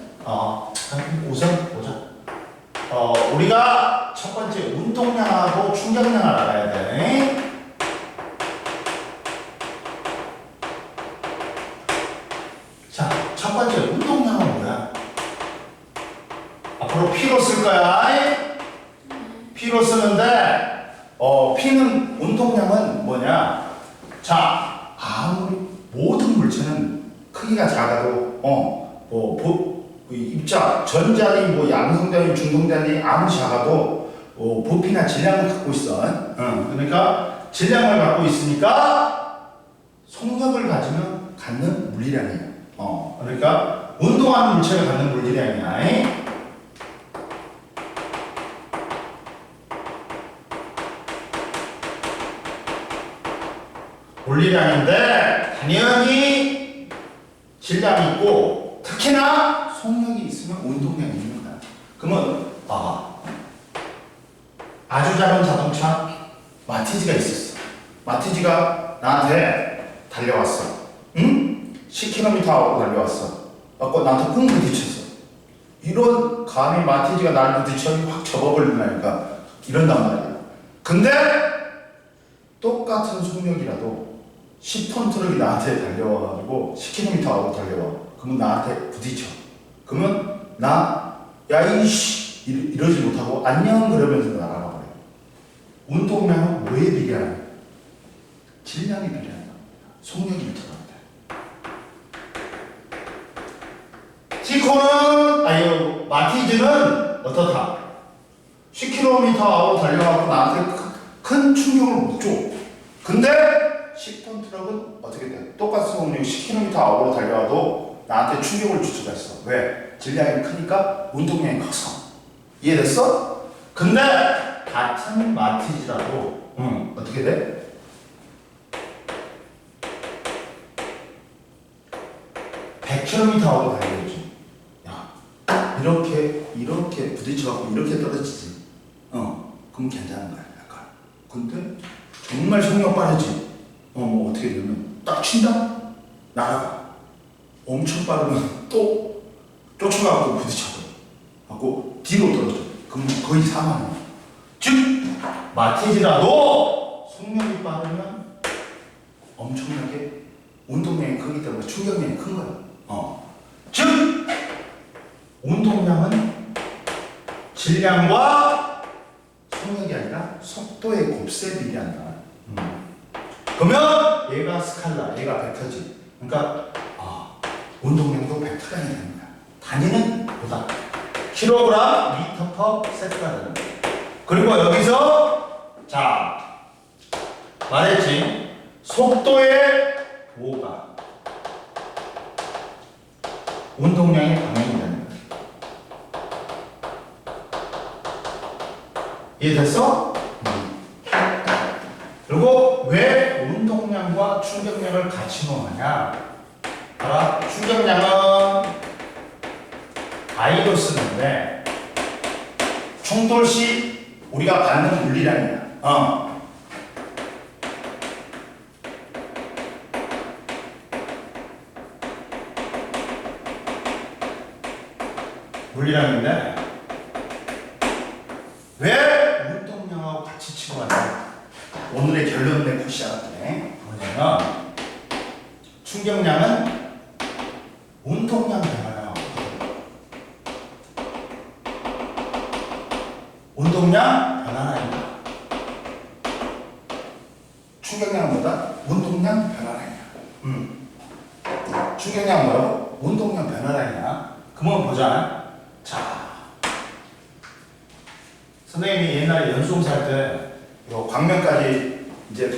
우선 보자. 우리가 첫 번째 운동량하고 충격량을 알아야 돼. 자, 첫 번째 운동량은 뭐야? 앞으로 P로 쓸 거야. P로 쓰는데 P는 운동량은 뭐냐? 자, 아무리 모든 물체는 크기가 작아도 입자, 전자니 양성자니 중성자니 아무리 작아도 부피나 질량을 갖고 있어. 그러니까 질량을 갖고 있으니까 속력을 갖는 물리량이야. 그러니까 운동하는 물체가 갖는 물리량이야. 물리량인데 당연히 질량이 있고 특히나 속력이 있으면 운동량이 있는 거야. 그러면 아주 작은 자동차 마티즈가 있었어. 마티즈가 나한테 달려왔어. 10km 하고 달려왔어. 나한테 쿵 부딪혔어. 이런 감히 마티즈가 나를 부딪혀서 확 접어버린다니까 이런단 말이야. 근데 똑같은 속력이라도 10톤 트럭이 나한테 달려와가지고 10km 하고 달려와. 그러면 나한테 부딪혀. 그러면 이씨 이러지 못하고 안녕 그러면서 나가라 버려. 운동량은 뭐에 비례하냐? 질량에 비례한다. 속력이 비례한다. 마티즈는 어떻다? 10km 하고 달려가고 나한테 큰 충격을 못 줘. 근데 10톤 트럭은 어떻게 돼? 똑같은 속력 10km 아워로 달려와도 나한테 충격을 줄 수가 있어. 왜? 질량이 크니까 운동량이 커서. 이해됐어? 근데 같은 마티즈라도 어떻게 돼? (100km/h로) 달려야지. 야, 이렇게 부딪혀갖고 이렇게 떨어지지. 그럼 괜찮은 거야, 약간. 근데 정말 속력 빠르지. 뭐 어떻게 되면 딱 친다? 날아가. 엄청 빠르면 또 쫓아가고 부딪혀버려. 하고 뒤로 떨어져. 그럼 거의 사망이야. 즉 마티즈라도 속력이 빠르면 엄청나게 운동량이 크기 때문에 충격량이 큰 거야. 즉 운동량은 질량과 속력이 아니라 속도의 곱셈 비례한다. 그러면 얘가 스칼라, 얘가 벡터지. 그러니까 운동량도 벡터가 되는 거야. 단위는 보다 킬로그램 미터 퍼 세트가 되는 거야. 그리고 여기서 자 말했지. 속도의 도가 운동량의 방향이 되는 거야. 이해됐어? 그리고 왜 운동량과 충격량을 같이 놓느냐? 알아? 충격량은 I로 쓰는데 충돌 시 우리가 받는 물리량이야. 물리량인데 왜 운동량하고 같이 치고 왔냐? 오늘의 결론 내고 시작할게. 뭐냐면 충격량은 운동량 변화량. 운동량 변화량이다. 충격량은 뭐다? 운동량 변화량이야. 충격량은 뭐라고? 운동량 변화량이야. 그러면 보자. 자, 선생님이 옛날에 연수공사 할 때 요 광명까지 이제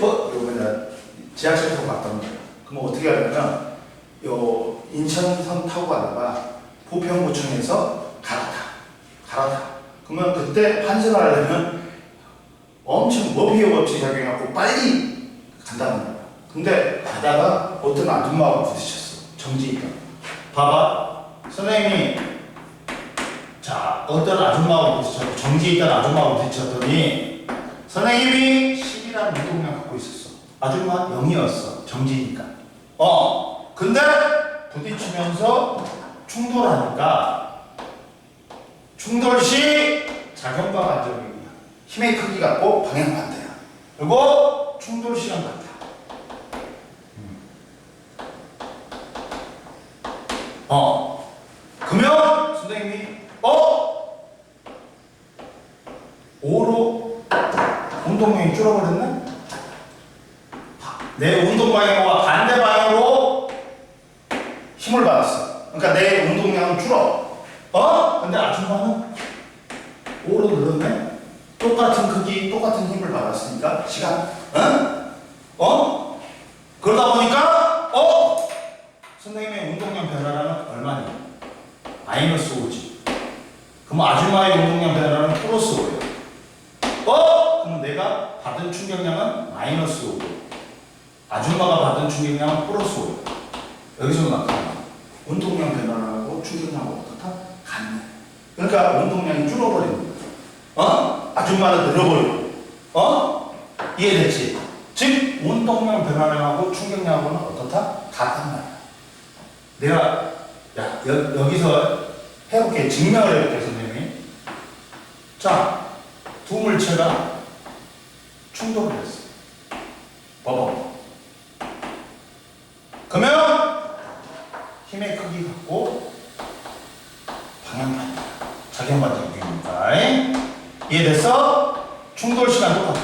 지하철 타고 갔던 거야. 그럼 어떻게 하냐면 요 인천선 타고 가다가 부평구청에서 갈아타. 그러면 그때 환승을 하려면 엄청 머비어 법칙이 작용해갖고 빨리 간다는 거야. 근데 가다가 어떤 아줌마가 부딪혔어. 정지니까. 봐봐. 선생님이 자 어떤 아줌마가 부딪혔고 정지에 있던 아줌마가 부딪혔더니 선생님이 10이라는 운동량 갖고 있었어. 아줌마 0이었어. 정지니까. 근데 부딪히면서 충돌하니까 충돌 시 작용과 반작용이야. 힘의 크기 같고 방향 반대야. 그리고 충돌 시간 같아. 그러면 선생님이 5로 운동량이 줄어버렸네? 내 운동 방향과 반대 방향으로 힘을 받았어. 그러니까 내 운동량은 줄어. 근데 아줌마는 5로 늘었네? 똑같은 크기, 똑같은 힘을 받았으니까 시간. 그러다 보니까 선생님의 운동량 변화량은 얼마니? 마이너스 5지. 그럼 아줌마의 운동량 변화량은 플러스 5예요. 그럼 내가 받은 충격량은 마이너스 5고 아줌마가 받은 충격량은 플러스 5예요. 여기서 나타나. 운동량 변화량하고 충격량하고 어떻다? 같네. 그러니까 운동량이 줄어버리는 거야. 아줌마는 늘어버리고. 이해됐지? 즉 운동량 변화량하고 충격량하고는 어떻다? 같단 말이야. 내가 여기서 해볼게. 증명을 해볼게, 선생님이. 자, 두 물체가 충돌을 했어. 봐봐. 그러면 힘의 크기 같고 방향 반대. 작용 반작용이니까. 이해됐어? 충돌 시간 똑같아.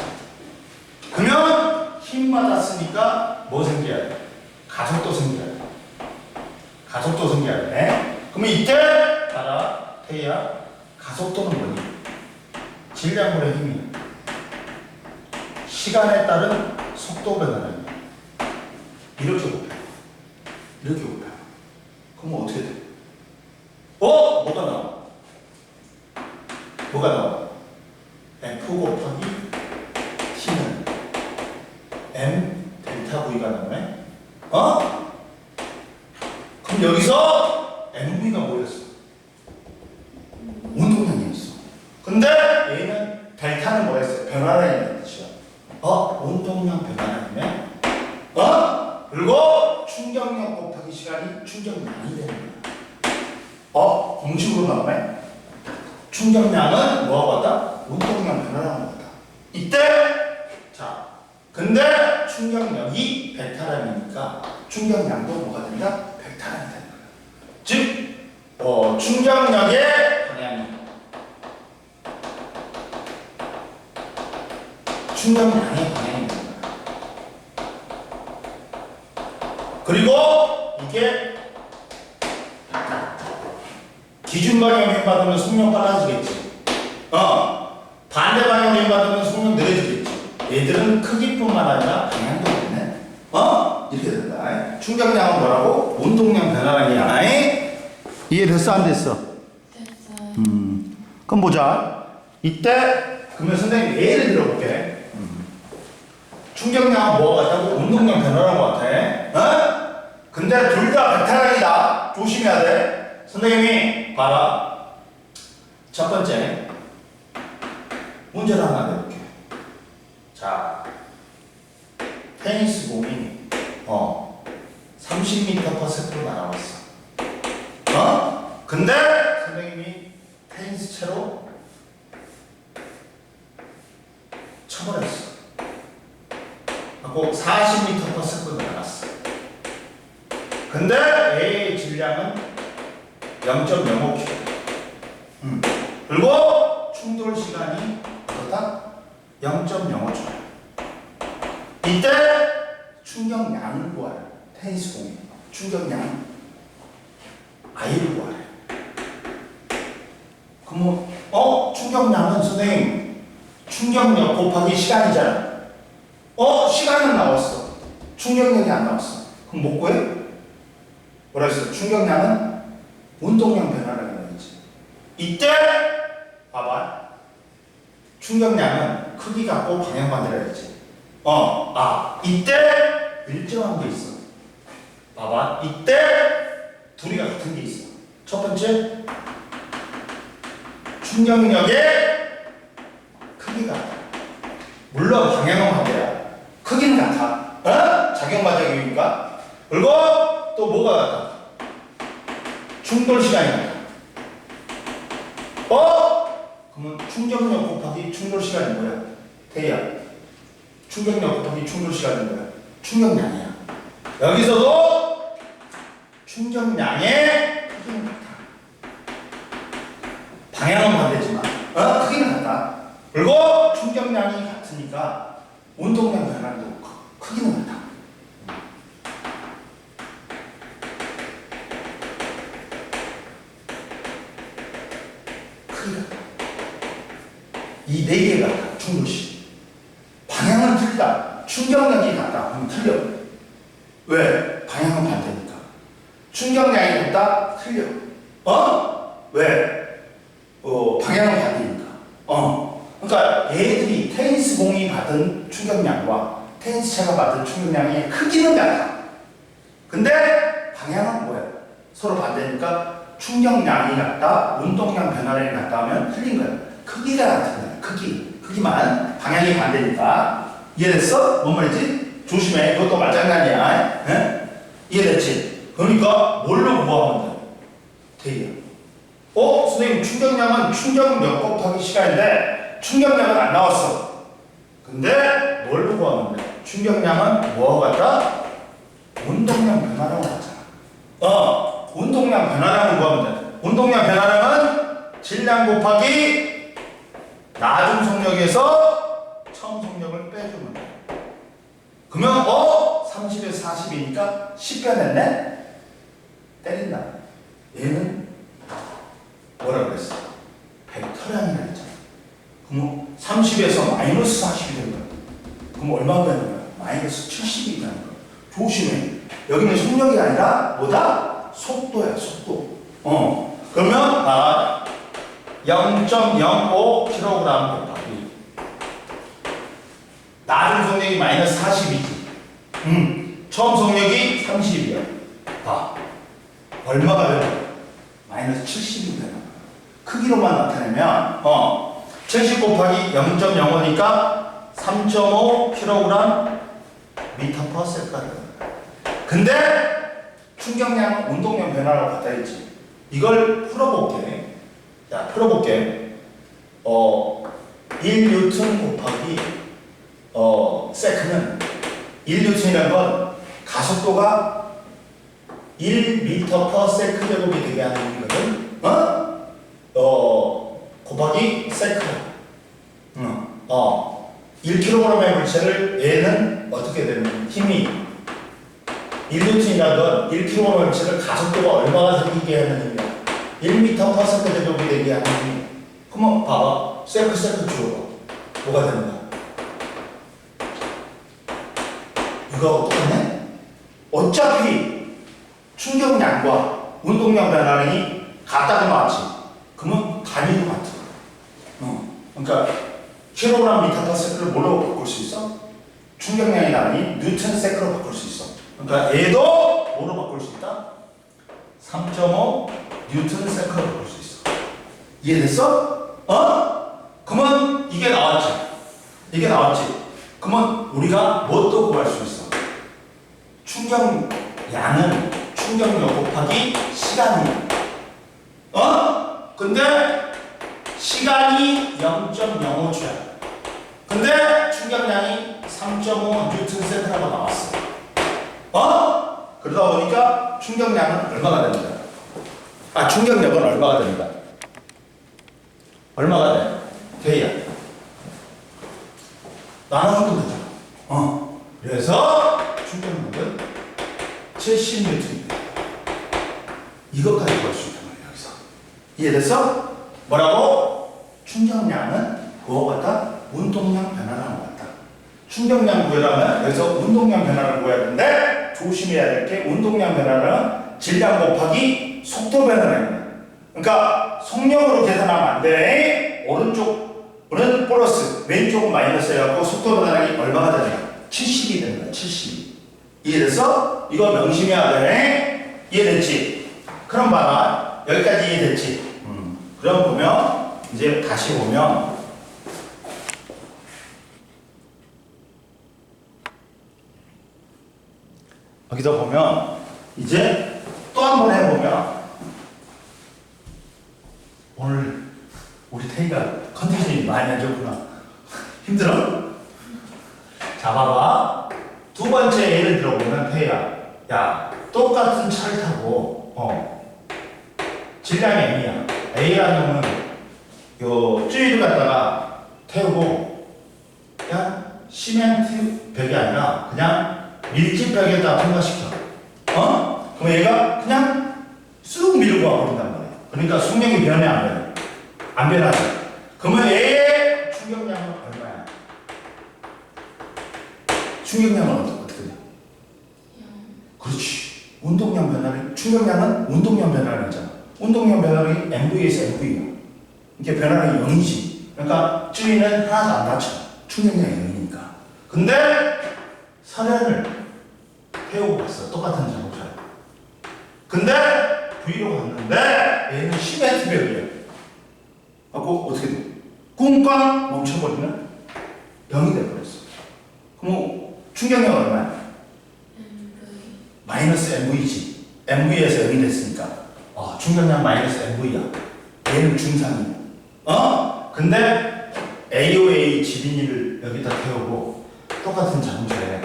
그러면 힘 받았으니까 뭐 생겨야 돼? 가속도 생겨야 돼. 가속도 생겨야 돼. 그러면 이때 따라 태희야 가속도는 뭐니? 질량분의 힘이 시간에 따른 속도 변화량이 이렇게 곱해요. 이렇게 곱해요. 그럼 어떻게 돼? 뭐가 나와? 뭐가 나와? F 곱하기 T는 M 델타 V가 나오네? 그럼 여기서 MV가 뭐였어? 운동량이었어. 근데 얘는 델타는 뭐였어? 변화량이라는 뜻이야. 운동량 변화량이네? 그리고 충격력 곱하기 시간이 충격량이 되는 거야. 공식으로 나오네? 충격량은 뭐하고 같다? 운동량 변화량하고 같다. 이때, 자, 근데 충격력이 벡터량이니까 충격량도 뭐가 된다? 벡터량이 되는 거야. 즉, 충격력의 방향이 충격량의 방향이 되는 거야. 그리고 이게 기준 방향 힘 받으면 속력 빨라지겠지. 반대 방향 힘 받으면 속력 느려지겠지. 얘들은 크기뿐만 아니라 방향도 있네. 이렇게 된다. 충격량은 뭐라고? 운동량 변화량이야. 이해됐어? 안 됐어? 됐어요. 그럼 보자. 이때 그러면 선생님 예를 들어볼게. 충격량은 뭐가 같다고? 운동량 변화량 같아. 근데 둘 다 벡터량이다. 조심해야 돼. 선생님이 봐라. 첫 번째 문제를 하나 내볼게. 자, 테니스 공이 30m/s로 날아왔어. 근데 선생님이 테니스 채로 쳐버렸어. 하고 40m/s로 날아갔어. 근데 A의 질량은 0.05km. 그리고 충돌 시간이 어떻다? 0.05초. 이때 충격량을 구하래. 테니스 공이 충격량 I를 구하래. 그럼 충격량은 선생님 충격력 곱하기 시간이잖아. 시간은 나왔어. 충격력이 안 나왔어. 그럼 못 구해? 뭐라 했어? 충격량은 운동량 변화량이라고 했지. 이때 봐봐. 충격량은 크기 갖고 방향 반대라했지. 이때 일정한 게 있어. 봐봐. 이때 둘이 같은 게 있어. 첫 번째, 충격력의 크기가 같아. 물론 방향은 반대야. 크기는 같아. 작용과작용이니까. 그리고 또 뭐가 같아? 충돌 시간이 같아. 그러면 충격력 곱하기 충돌 시간이 뭐야? 대야. 충격력 곱하기 충돌 시간이 뭐야? 충격량이야. 여기서도 충격량의 크기는 같아. 방향은 반대지만 크기는 같다. 그리고 충격량이 같으니까 운동량 변화도 크기는 같아. 이 네 개가 같아. 충돌시. 방향은 틀리다. 충격력이 같다. 그럼 틀려. 왜? 방향은 반대니까. 충격량이 같다. 틀려. 왜? 방향은 반대니까. 그러니까 얘들이 테니스 공이 받은 충격량과 테니스 채가 받은 충격량의 크기는 같아. 근데 방향은 뭐야? 서로 반대니까 충격량이 같다. 운동량 변화량이 같다 하면 틀린 거야. 크기가 같은 거야. 크기만 방향이 반대니까. 이해됐어? 뭔 말이지? 조심해. 이것도 말장난이야. 이해됐지? 그러니까 뭘로 구하면 돼? 대야. 선생님 충격량은 충격력 곱하기 시간인데 충격량은 안 나왔어. 근데 뭘로 구하면 돼? 충격량은 뭐와 같다? 운동량 변화량과 같잖아. 운동량 변화량을 구하면 돼. 운동량 변화량은 질량 곱하기 낮은 속력에서 처음 속력을 빼주면 돼. 그러면 30에서 40이니까 10 빼냈네? 때린다. 얘는 뭐라 그랬어? 벡터량이라 했잖아. 그럼 30에서 마이너스 40이 되는 거야. 그럼 얼마 되는 거야? 마이너스 70이 있다는 거. 조심해. 여기는 속력이 아니라 뭐다? 속도야, 속도. 그러면 0.05kg 곱하기 낮은 속력이 마이너스 40이지. 처음 속력이 30이야. 봐. 얼마가 되나? 마이너스 70이 되나? 크기로만 나타내면 70 곱하기 0.05니까 3.5kg 미터 퍼 세컨드. 근데 충격량 운동량 변화라고 갖다 했지. 이걸 풀어볼게. 자, 풀어볼게. 1뉴턴 곱하기 세컨은 1뉴턴이라는 건 가속도가 1m per second 제곱이 되게 하는 거거든. 곱하기 세컨. 1kg의 물체를 얘는 어떻게 되는 힘이 1뉴턴이라는 건 1kg의 물체를 가속도가 얼마가 생기게 하는 힘이야. 1m per second 제곱이 되게 하는 힘이. 그러면 봐봐. 세컨 줄여봐. 뭐가 됩니다. 이거 어떡하네? 어차피 충격량과 운동량 변화량이 같다고 나왔지. 그러면 단위도 같아. 그러니까 킬로그램 미터 퍼 세컨을 뭐로 바꿀 수 있어? 충격량의 단위 뉴턴 세컨으로 바꿀 수 있어. 그러니까 얘도 뭐로 바꿀 수 있다? 3.5 뉴턴 세컨으로 바꿀 수 있어. 이해됐어? 그러면 이게 나왔지. 이게 나왔지. 그러면 우리가 뭐 또 구할 수 있어? 충격량은 충격력 곱하기 시간이야. 근데 시간이 0.05초야. 근데 충격량이 3.5 뉴턴 세컨이라고 나왔어. 그러다 보니까 충격량은 얼마가 됩니다. 충격력은 얼마가 됩니다. 얼마가 돼? 돼야. 나눠주면 되잖아. 그래서 충격력은 70N입니다. 이것까지 구할 수 있단 말이야, 여기서. 이해됐어? 뭐라고? 충격량은 그거 같다? 운동량 변화랑 같다. 충격량 구하려면 여기서 운동량 변화를 구해야 되는데 조심해야 될 게 운동량 변화는 질량 곱하기 속도 변화입니다. 그러니까 속력으로 계산하면 안 돼. 오른쪽은 플러스, 왼쪽은 마이너스 해갖고 속도 변화량이 얼마가 되냐? 70이 되는 거야, 70. 이해됐어? 이거 명심해야 돼. 이해됐지? 그럼 봐봐. 여기까지 이해됐지? 그럼 보면, 이제 다시 보면, 여기서 보면, 이제 또 한 번 해보면, 오늘 우리 태희가 컨디션이 많이 안 좋구나. 힘들어? 자, 봐봐. 두 번째 예를 들어보면 태희야, 야, 똑같은 차를 타고 질량이 M이야. A라는 놈은 요 쯔위를 갖다가 태우고 그냥 시멘트 벽이 아니라 그냥 밀집벽에다 통과시켜. 그럼 얘가 그냥 쑥 밀고 와버린단 말이야. 그러니까 속력이 변해 안 변해? 안 변하지. 그러면 A의 충격량은 얼마야? 충격량은 어떻게 돼? 그렇지. 운동량 변화량, 충격량은 운동량 변화량이잖아. 운동량 변화량이 MV에서 MV야. 이게 변화량이 0이지. 그러니까 쯔위는 하나도 안 다쳐. 충격량이 0이니까. 근데 사련을 태우고 갔어. 똑같은 자동차를. 근데 V로 갔는데 얘는 시멘트 벽이야. 그래서 어떻게 돼? 꿍꽝 멈춰버리면 0이 돼버렸어. 그럼 충격량 얼마야? 마이너스 MV지. MV에서 0이 됐으니까. 충격량 마이너스 MV야. 얘는 중상이야. 근데 AOA 지빈이를 여기다 태우고 똑같은 자동차에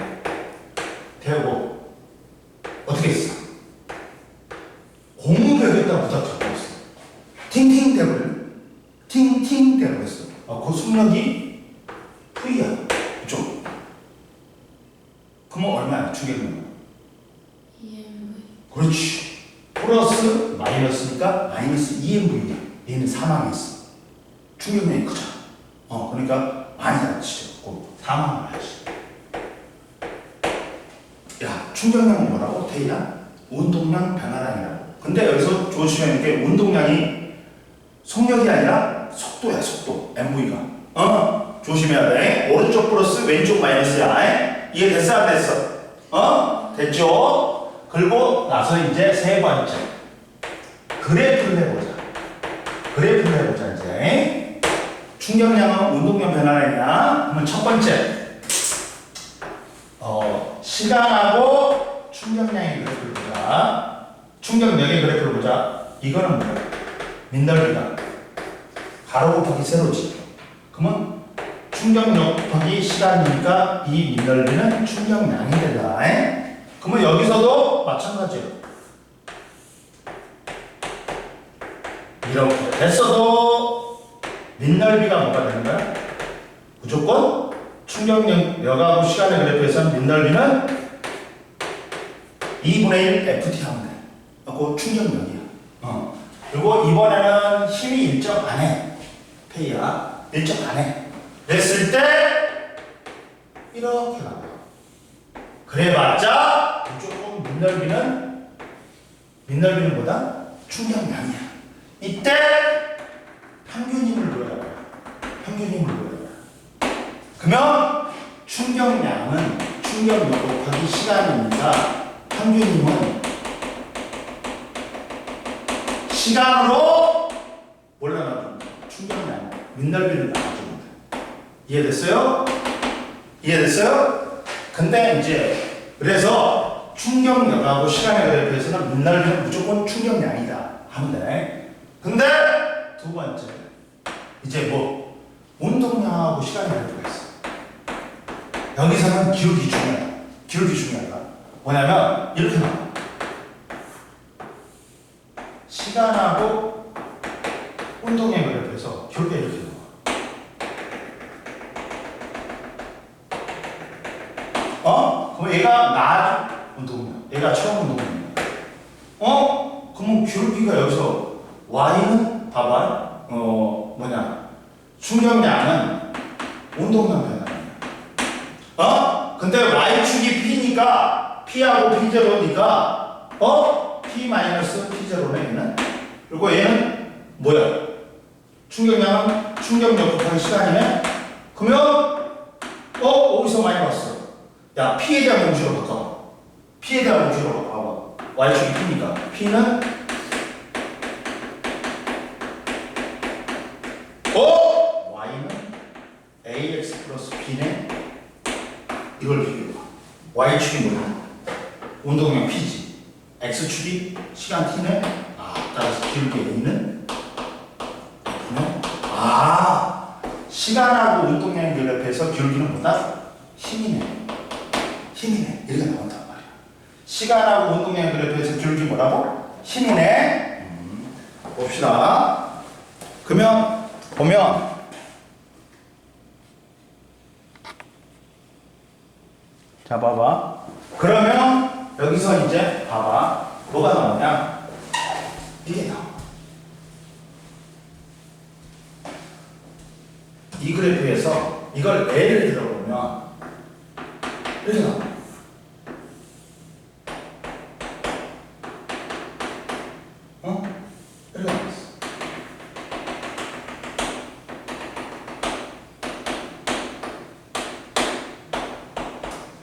태우고 어떻게 했어? 고무벽에다 부닥쳤고 있어. 팅팅 대버려. 팅팅 대버렸어. 그 속력이 V야. 이쪽. 그러면 얼마야? 충격량. EMV. 그렇지. 플러스 마이너스니까 마이너스 EMV야. 얘는 사망했어. 충격량이 크잖아. 그러니까 많이 다치고 사망을 하지. 충격량은 뭐라고? 태희야? 운동량 변화량이라고. 근데 여기서 조심해야 게 운동량이 속력이 아니라 속도야, 속도. MV가. 조심해야 돼. 오른쪽 플러스 왼쪽 마이너스야. 이해됐어, 안 됐어? 됐죠? 그리고 나서 이제 세 번째. 그래프를 해보자. 그래프를 해보자, 이제. 충격량은 운동량 변화량이야. 그러면 첫 번째. 시간하고 충격량의 그래프를 보자. 충격력의 그래프를 보자. 이거는 뭐야? 민넓이가 가로 곱하기 세로지. 그러면 충격력 곱하기 시간이니까 이 민넓이는 충격량이 된다. 그러면 여기서도 마찬가지예요. 이렇게 됐어도 민넓이가 뭐가 되는 거야? 무조건 충격력하고 시간의 그래프에서는 민넓이는 2분의 1 FT 하면 돼. 그거 충격력이야. 그리고 이번에는 힘이 일정 안 해. 페이야. 일정 안 해. 됐을 때 이렇게 나와. 그래봤자 무조건 민넓이는 뭐다? 충격량이야. 이때 평균 힘을 보여라. 평균 힘을 보여라. 그러면 충격량은 충격력 곱하기 시간이니까 평균 힘은 시간으로 올라가는 충격량, 민넓이를 나눠줍니다. 이해됐어요? 이해됐어요? 근데 이제 그래서 충격력하고 시간의 그래프에서는 민넓이는 무조건 충격량이다 하면 돼. 근데 두 번째 이제 뭐 운동량하고 시간의 그래프가 있어. 여기서는 기울기 중요하다. 기울기 중요하다. 뭐냐면 이렇게 나와. 시간하고 운동의 그래프에서 기울기가 이렇게 나와. 그럼 얘가 낮은 운동량, 얘가 처음 운동량. 그러면 기울기가 여기서 y는 봐봐. 충격량은 운동량 변화량이야. 근데 y축이 p니까 p하고 p0니까 p-p0네 얘는. 그리고 얘는 뭐야? 충격량은 충격력 곱하기 시간이네. 그러면 어디서 많이 봤어? 야, p에 대한 공식으로 바꿔봐. p에 대한 공식으로 바꿔봐. y축이 p니까 p는 y는 ax 플러스 b네. 이걸 비교해봐. y축이 뭐야? 운동량 p지. x축이 시간 t네. 따라서 기울기 a는 시간하고 운동량 그래프에서 기울기는 뭐다? 힘이네. 힘이네. 이렇게 나온단 말이야. 시간하고 운동량 그래프에서 기울기 뭐라고? 힘이네. 봅시다. 그러면 보면 자 봐봐. 그러면 여기서 이제 봐봐. 뭐가 나오냐? 이게 나와. 이 그래프에서 이걸 L을 들어보면 이렇게 나와. 이렇게 나와 있어.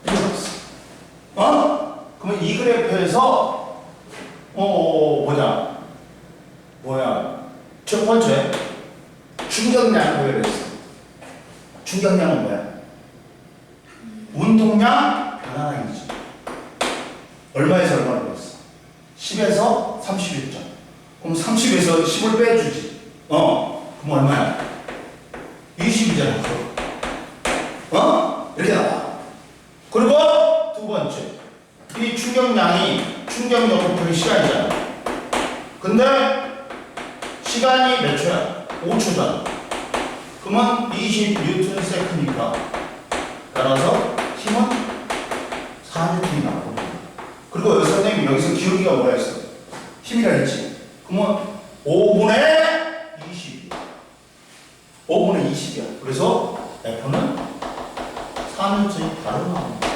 이렇게 나와 있어. 그러면 이 그래프에서 뭐야? 첫 번째 충격량을 보여줬어. 충격량은 뭐야? 운동량 변화량이지. 얼마에서 얼마를 보였어? 10에서 31점. 그럼 30에서 10을 빼주지. 그럼 얼마야? 20이잖아. 이렇게 나와. 그리고 두 번째, 이 충격량이 충격력 곱하기 시간이잖아. 근데 시간이 몇 초야? 5초잖아. 그러면 20뉴턴 세크니까 따라서 힘은 4뉴턴이 나오고. 그리고 선생님 여기서 기울기가 뭐라 했어? 힘이라 했지. 그러면 5분의 20. 5분의 20이야. 그래서 F는 4뉴턴이 바로 나옵니다.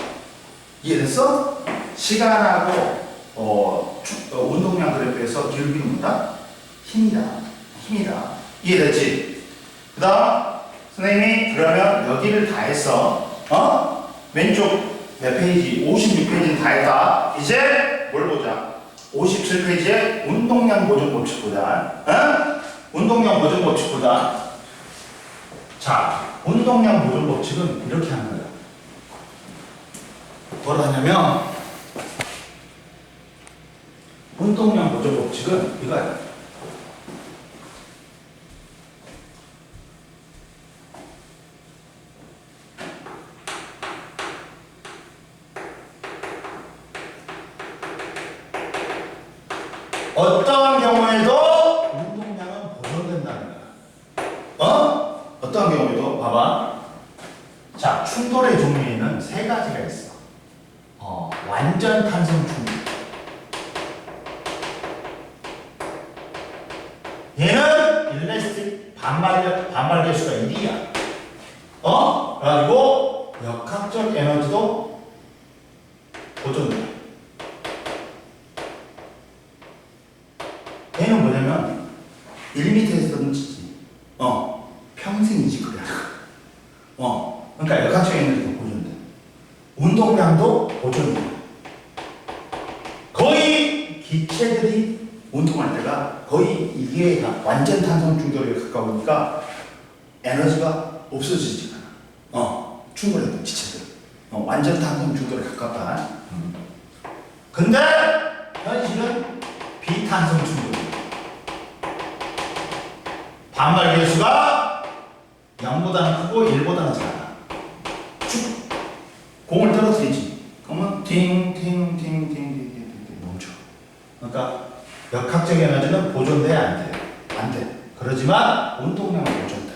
이해됐어? 시간하고 운동량 그래프에서 기울기는 뭐다? 힘이다. 힘이다. 이해됐지? 그 다음 선생님이 그러면 여기를 다 했어. 왼쪽 몇 페이지? 56페이지는 다 했다. 이제 뭘 보자? 57페이지에 운동량 보존 법칙 보자. 운동량 보존 법칙 보자. 자, 운동량 보존 법칙은 이렇게 하는 거야. 뭐라 하냐면 운동량 보존 법칙은 이거야. 어떠한 경우에도 운동량은 보존된다는 거야. 어떠한 경우에도 봐봐. 자, 충돌의 종류에는 세 가지가 있어. 완전 탄성 충돌. 얘는 일레스틱 반발 계수가 1이야. 그리고 역학적 에너지도 보존돼. 얘는 뭐냐면 1m에서는 치지. 평생이지 그래. 그러니까 역학적 에너지도 보존돼. 운동량도 보존돼. 거의 기체들이 운동할 때가 거의 이게 완전 탄성 충돌에 가까우니까 에너지가 없어지지 않아. 충돌해도 기체들. 완전 탄성 충돌에 가깝다. 근데 현실은 비탄성 충돌이야. 반발 계수가 0보다는 크고 1보다는 작아. 공을 떨어뜨리지. 그러면 팅팅팅팅팅팅 멈춰. 그러니까 역학적 에너지는 보존돼 안 돼? 안 돼. 그러지만 운동량은 보존돼.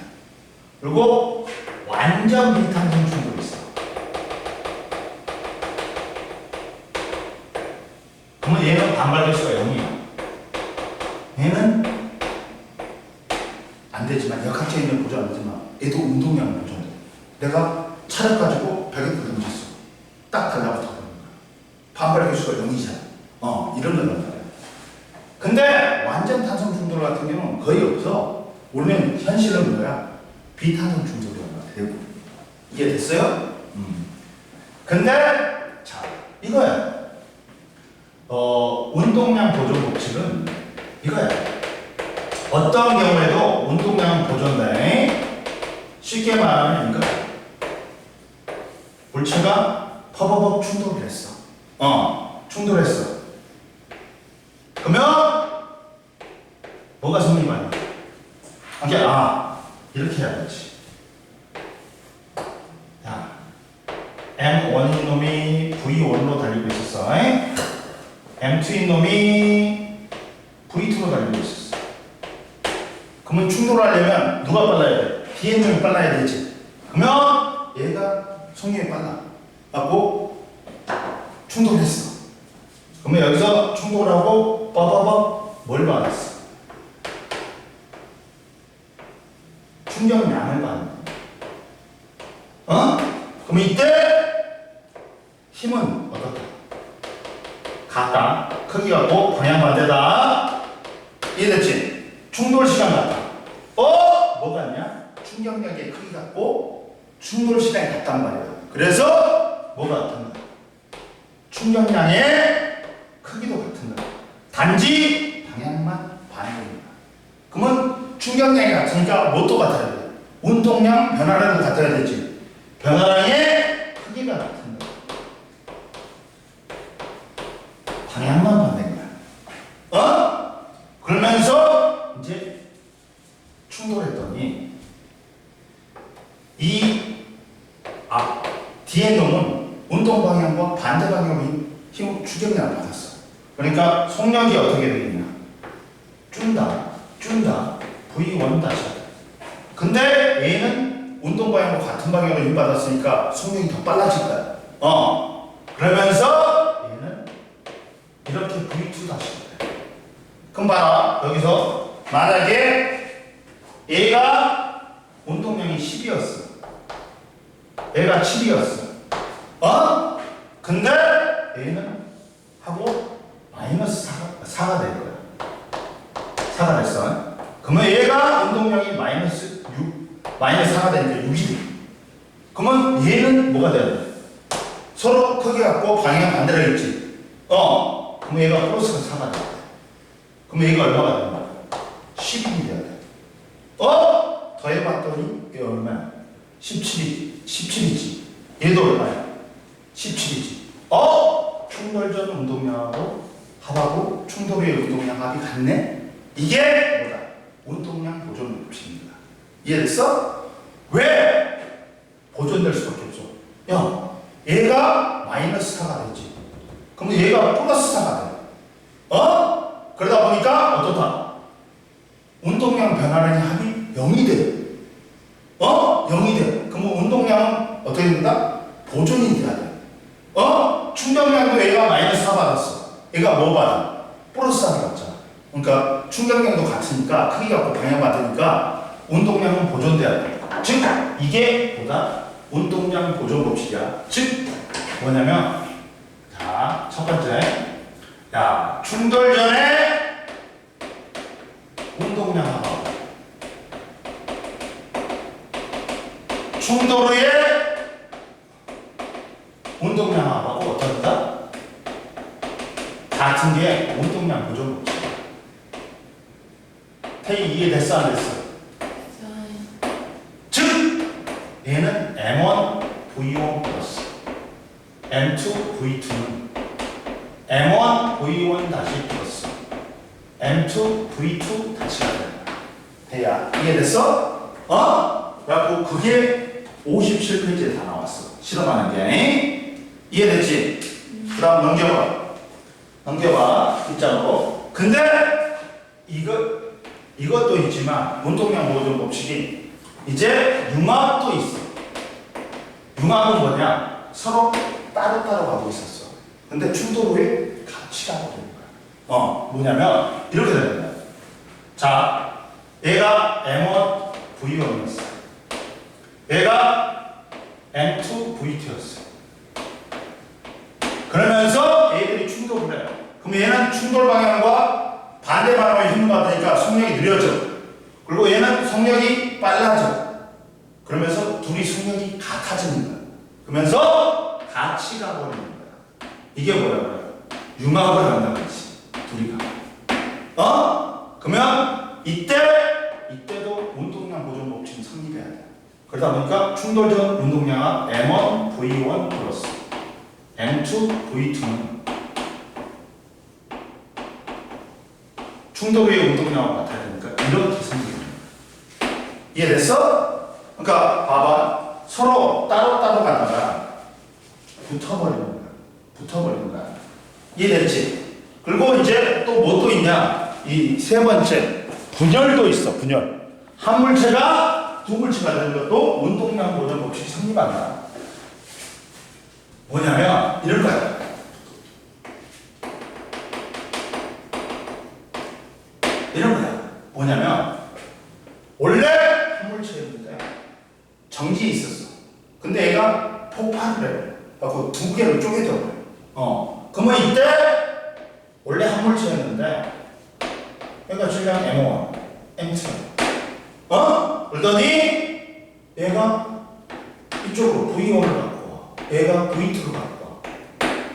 그리고 완전 비탄성 충돌이 있어. 그러면 얘는 반발 계수가 0이야. 얘는 안 되지만 역학적 에너지 보존 안 되지만 얘도 운동량은 보존돼. 내가 차를 가지고 벽에 던졌어. 딱 달라붙어 버리는 거야. 반발 계수가 0이잖아. 이런 거란 말이야. 근데 완전 탄성 충돌 같은 경우는 거의 없어. 원래는 현실은 뭐야? 비탄성 충돌이란 말이야. 대부분. 이해됐어요? 근데 자 이거야. 운동량 보존 법칙은 이거야. 어떤 경우에도 운동량은 보존돼. 쉽게 말하면 이거야. 물체가 퍼버벅 충돌을 했어. 충돌했어. 그러면 뭐가 성립하냐? 이렇게 해야지. 자, M1인 놈이 V1로 달리고 있었어. M2인 놈이 V2로 달리고 있었어. 그러면 충돌하려면 누가 빨라야 돼? 뒤에 놈이 빨라야 되지. 그러면 얘가 속력이 빨라. 하고 충돌했어. 그러면 여기서 충돌하고 빠바박 뭘 받았어? 충격량을 받는 거야. 그러면 이때 힘은 어떻다? 같다. 크기 같고 방향 반대다. 이해됐지? 충돌 시간 같다. 뭐 같냐? 충격력의 크기 같고 충돌 시간이 같단 말이야. 그래서 뭐가 같은 거야? 충격량의 크기도 같은 거야. 단지 방향만 반대인 거야. 그러면 충격량이 같으니까 뭣도 같아야 돼? 운동량 변화량도 같아야 되지. 변화량의 크기가 같은 거야. 방향만 반대인 거야. 그러면서 이제 충돌했더니 뒤에 놈은 운동 방향과 반대 방향으로 힘 추격량을 받았어. 그러니까 속력이 어떻게 되겠냐? 준다. V1 다시. 근데 얘는 운동 방향과 같은 방향으로 힘 받았으니까 속력이 더 빨라질 거야. 그러면서 얘는 이렇게 V2 다시. 그럼 봐라. 여기서 만약에 얘가 운동량이 10이었어. 얘가 7이었어. 근데 얘는 하고 마이너스 4가 될 거야. 4가 됐어. 그러면 얘가 운동량이 마이너스 4가 되니까 6이 돼. 그러면 얘는 뭐가 돼야 돼? 서로 크게 갖고 방향 반대로겠지. 그럼 얘가 플러스가 4가 돼. 그럼 얘가 얼마가 되는 거야? 11이 돼야 돼. 더해봤더니 이게 얼마야? 17이지. 얘도 얼마야? 17이지. 충돌전 운동량하고 합하고 충돌 후의 운동량 합이 같네? 이게 뭐다? 운동량 보존 법칙입니다. 이해됐어? 왜 보존될 수밖에 없어? 야, 얘가 마이너스 4가 되지. 그러면 얘가 플러스 4가 돼. 그러다 보니까 어떻다? 운동량 변화량의 합이 0이 돼. 0이 돼. 그러면 운동량은 어떻게 된다? 보존이 돼야 돼. 충격량도 얘가 마이너스 4 받았어. 얘가 뭐 받아? 플러스 4 받았잖아. 그러니까 충격량도 같으니까 크기가 같고 방향 같으니까 운동량은 보존돼야 돼. 즉 이게 뭐다? 운동량 보존 법칙이야. 즉 뭐냐면 자, 첫 번째 야, 충돌 전에 운동량 합하고 충돌 후에 운동량 합하고 어떤다? 같은 게 운동량 보존 법칙. 태희 이해됐어 안 됐어? 즉 얘는 M1 V1 플러스 M2 V2는 M1 V1 다시 플러스 M2 V2 다시가 된다. 태희야 이해됐어? 그래갖고 그게 57페이지에 다 나왔어. 실험하는 게 이해됐지? 그 다음 넘겨봐 뒷장으로. 근데 이것도 있지만 운동량 보존 법칙이 이제 융합도 있어. 융합은 뭐냐? 서로 따로따로 가고 있었어. 근데 충돌 후에 같이 가고 되는 거야. 뭐냐면 이렇게 되는 거야. 자, 얘가 M1 V1이었어. 얘가 M2 V2였어. 그러면서 얘들이 충돌을 해. 그럼 얘는 충돌 방향과 반대 방향으로 힘을 받으니까 속력이 느려져. 그리고 얘는 속력이 빨라져. 그러면서 둘이 속력이 같아지는 거야. 그러면서 같이 가버리는 거야. 이게 뭐야? 융합을 한다는 거지. 둘이 가. 그러면 이때도 운동량 보존 법칙이 성립해야 돼. 그러다 보니까 충돌 전 운동량은 M1 V1 플러스 M2 V2는 충돌 후의 운동량과 같아야 되니까 이렇게 생기는 거야. 이해됐어? 그러니까 봐봐. 서로 따로따로 가다가 붙어버리는 거야. 이해됐지? 그리고 이제 또 뭐 또 있냐? 이 세 번째 분열도 있어. 분열. 한 물체가 두 물체가 되는 것도 운동량 보존 법칙이 성립한다. 뭐냐면 이럴 거야. 이런 거야. 뭐냐면 원래 한 물체였는데 정지에 있었어. 근데 얘가 폭발을 해. 그래서 두 개로 쪼개져 버려. 그러면 이때 원래 한 물체였는데 얘가 질량 M1, M2. 그러더니 얘가 이쪽으로 V1을 갖고 와. 얘가 V2를 갖고 와.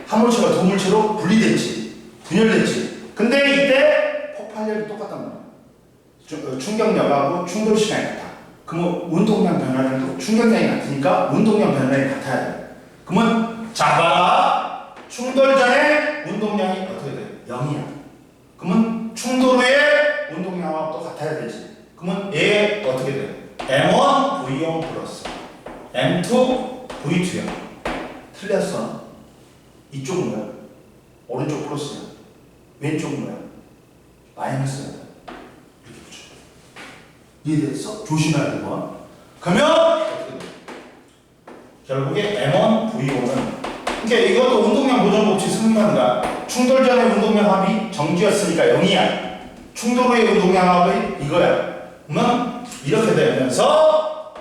한 물체가 두 물체로 분리됐지. 분열됐지. 근데 이때 폭발력이 똑같단 말이야. 충격력하고 충돌 시간이 같아. 그러면 운동량 변화량도 충격량이 같으니까 운동량 변화량이 같아야 돼. 그러면 자 봐라. 충돌 전에 운동량이 어떻게 돼? 0이야. 그러면 충돌 후에 운동량하고 또 같아야 되지. 그러면 얘 어떻게 돼? M1 V1 플러스 M2 V2야. 틀렸어. 이쪽은 뭐야? 오른쪽 플러스야. 왼쪽은 뭐야? 마이너스야. 이렇게 붙여. 이해됐어? 조심해야 돼. 그러면 어떻게 돼? 결국에 M1 V1은 그러니까 이것도 운동량 보존 법칙 성립하는 거야. 충돌 전의 운동량 합이 정지였으니까 0이야. 충돌 후의 운동량 합이 이거야. 그러면 이렇게 되면서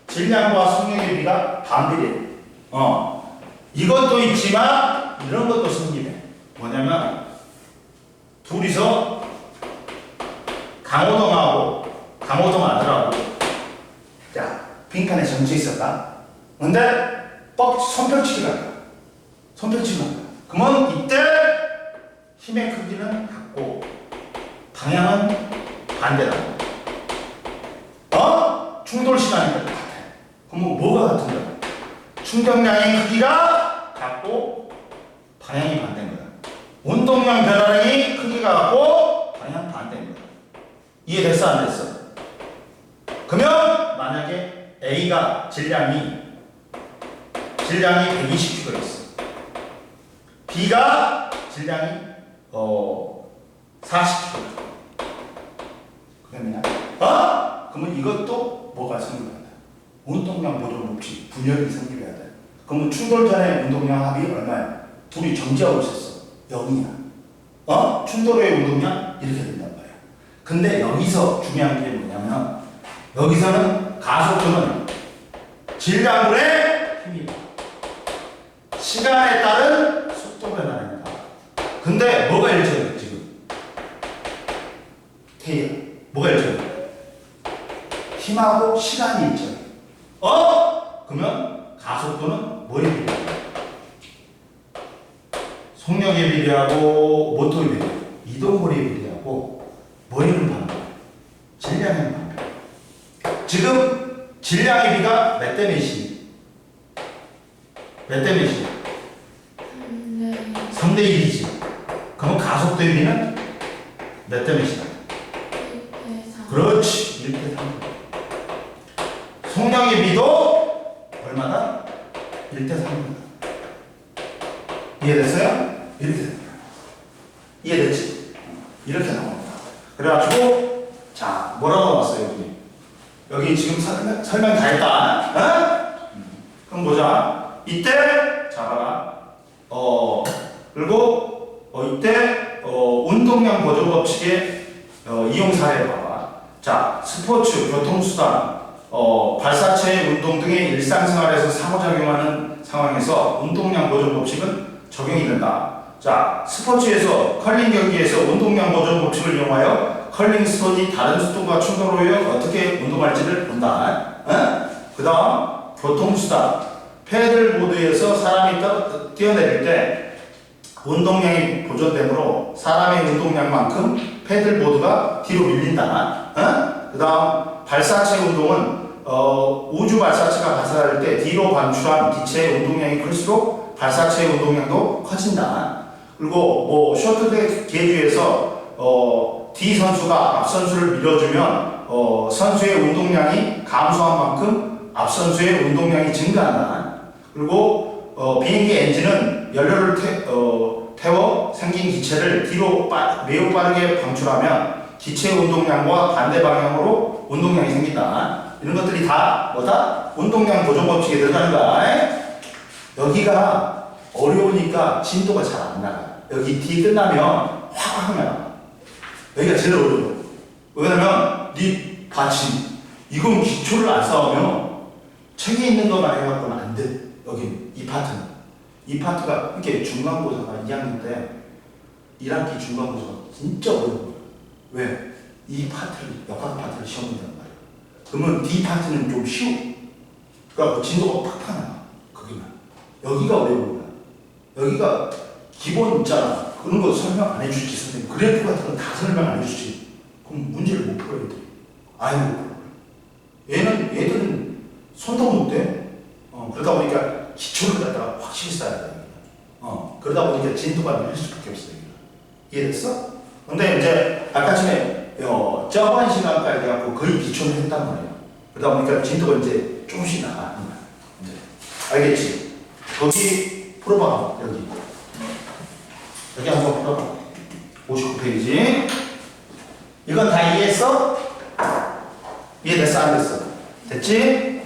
질량과 속력의 비가 반비례. 이것도 있지만 이런 것도 성립해. 뭐냐면 둘이서 강호동 아들하고 자 빈칸에 정지 있었다. 근데 손뼉치기가 거야. 손뼉치기가 거야. 그러면 이때 힘의 크기는 같고 방향은 반대다. 충돌 시간이 같아. 그러면 뭐가 같은 거야? 충격량의 크기가 같고 방향이 반대인 거야. 운동량 변화량이 크기가 같고 방향 반대인 거야. 이해됐어 안 됐어? 그러면 만약에 A가 질량이 120kg였어. B가 질량이 40kg. 그러면 그러면 이것도 뭐가 생겨야 돼? 운동량 보존 법칙 분열이 생겨야 돼. 그러면 충돌 전에 운동량 합이 얼마야? 둘이 정지하고 있었어. 0이야. 충돌 후의 운동량 이렇게 된단 말이야. 근데 여기서 중요한 게 뭐냐면 여기서는 가속도는 질량분의 힘이다. 시간에 따른 속도 변화입니다. 근데 뭐가 일정해 지금? K야. 뭐가 일정해? 힘하고 시간이 일정해. 그러면 가속도는 뭐에 비례해? 속력에 비례하고 모터에 비례하고 이동거리에 비례하고 뭐에는 반대? 질량에는 반대. 지금 질량의 비가 몇 대 몇이? 몇 대 몇이? 3대 1이지. 그러면 가속도의 비는 몇 대 몇이다? 1대 3. 그렇지. 1대 3. 속력의 비도 얼마다? 1대 3입니다. 이해됐어요? 이렇게 됩니다. 이해됐지? 이렇게 나옵니다. 그래가지고 자 뭐라고 나왔어요 여기? 여기 지금 설명 다 했다. 그럼 보자. 이때 자 봐라. 그리고 이때 운동량 보존 법칙의 이용 사례 봐봐. 자 스포츠, 교통수단, 발사체의 운동 등의 일상생활에서 상호작용하는 상황에서 운동량 보존 법칙은 적용이 된다. 자, 스포츠에서 컬링 경기에서 운동량 보존 법칙을 이용하여 컬링 스톤이 다른 스톤과 충돌하여 어떻게 운동할지를 본다. 그 다음 교통수단 패들보드에서 사람이 뛰어내릴 때 운동량이 보존되므로 사람의 운동량만큼 패들보드가 뒤로 밀린다. 그 다음 발사체 운동은 우주 발사체가 발사할 때 뒤로 반출한 기체의 운동량이 클수록 발사체의 운동량도 커진다. 그리고 뭐 쇼트트랙 계주에서 D 선수가 앞 선수를 밀어주면 선수의 운동량이 감소한 만큼 앞 선수의 운동량이 증가한다. 그리고 비행기 엔진은 연료를 태워 생긴 기체를 뒤로 매우 빠르게 방출하면 기체의 운동량과 반대 방향으로 운동량이 생긴다. 이런 것들이 다 뭐다? 운동량 보존 법칙에 들어가는 거야. 여기가 어려우니까 진도가 잘 안 나가. 여기 D 끝나면 확 하면 여기가 제일 어려워. 왜냐면 네 받침 이건 기초를 안 쌓으면 책에 있는 것만 해갖고는 안 돼. 여기 이 파트는 이 파트가 이렇게 중간고사가 2학년 때 1학기 중간고사가 진짜 어려워요. 왜? 이 파트를 역학 파트를 시험 문단 말이야. 그러면 D 파트는 좀 쉬워. 그러니까 진도가 팍팍 나와. 거기는 여기가 어려운 거야. 여기가 기본 있잖아. 그런 거 설명 안 해주지 선생님. 그래프 같은 건 다 설명 안 해주지. 그럼 문제를 못 풀어야 돼. 아예 못 풀어. 얘들은 손도 못 대. 그러다 보니까 기초를 갖다가 확실히 쌓아야 돼. 그러다 보니까 진도가 늘릴 수밖에 없어. 이해됐어? 근데 이제 아까 전에 저번 시간까지 해갖고 거의 기초를 했단 말이야. 그러다 보니까 진도가 이제 조금씩 나가. 이제 알겠지? 거기 풀어봐. 여기 한번 풀어봐. 59페이지. 이건 다 이해했어? 이해됐어? 안 됐어? 됐지?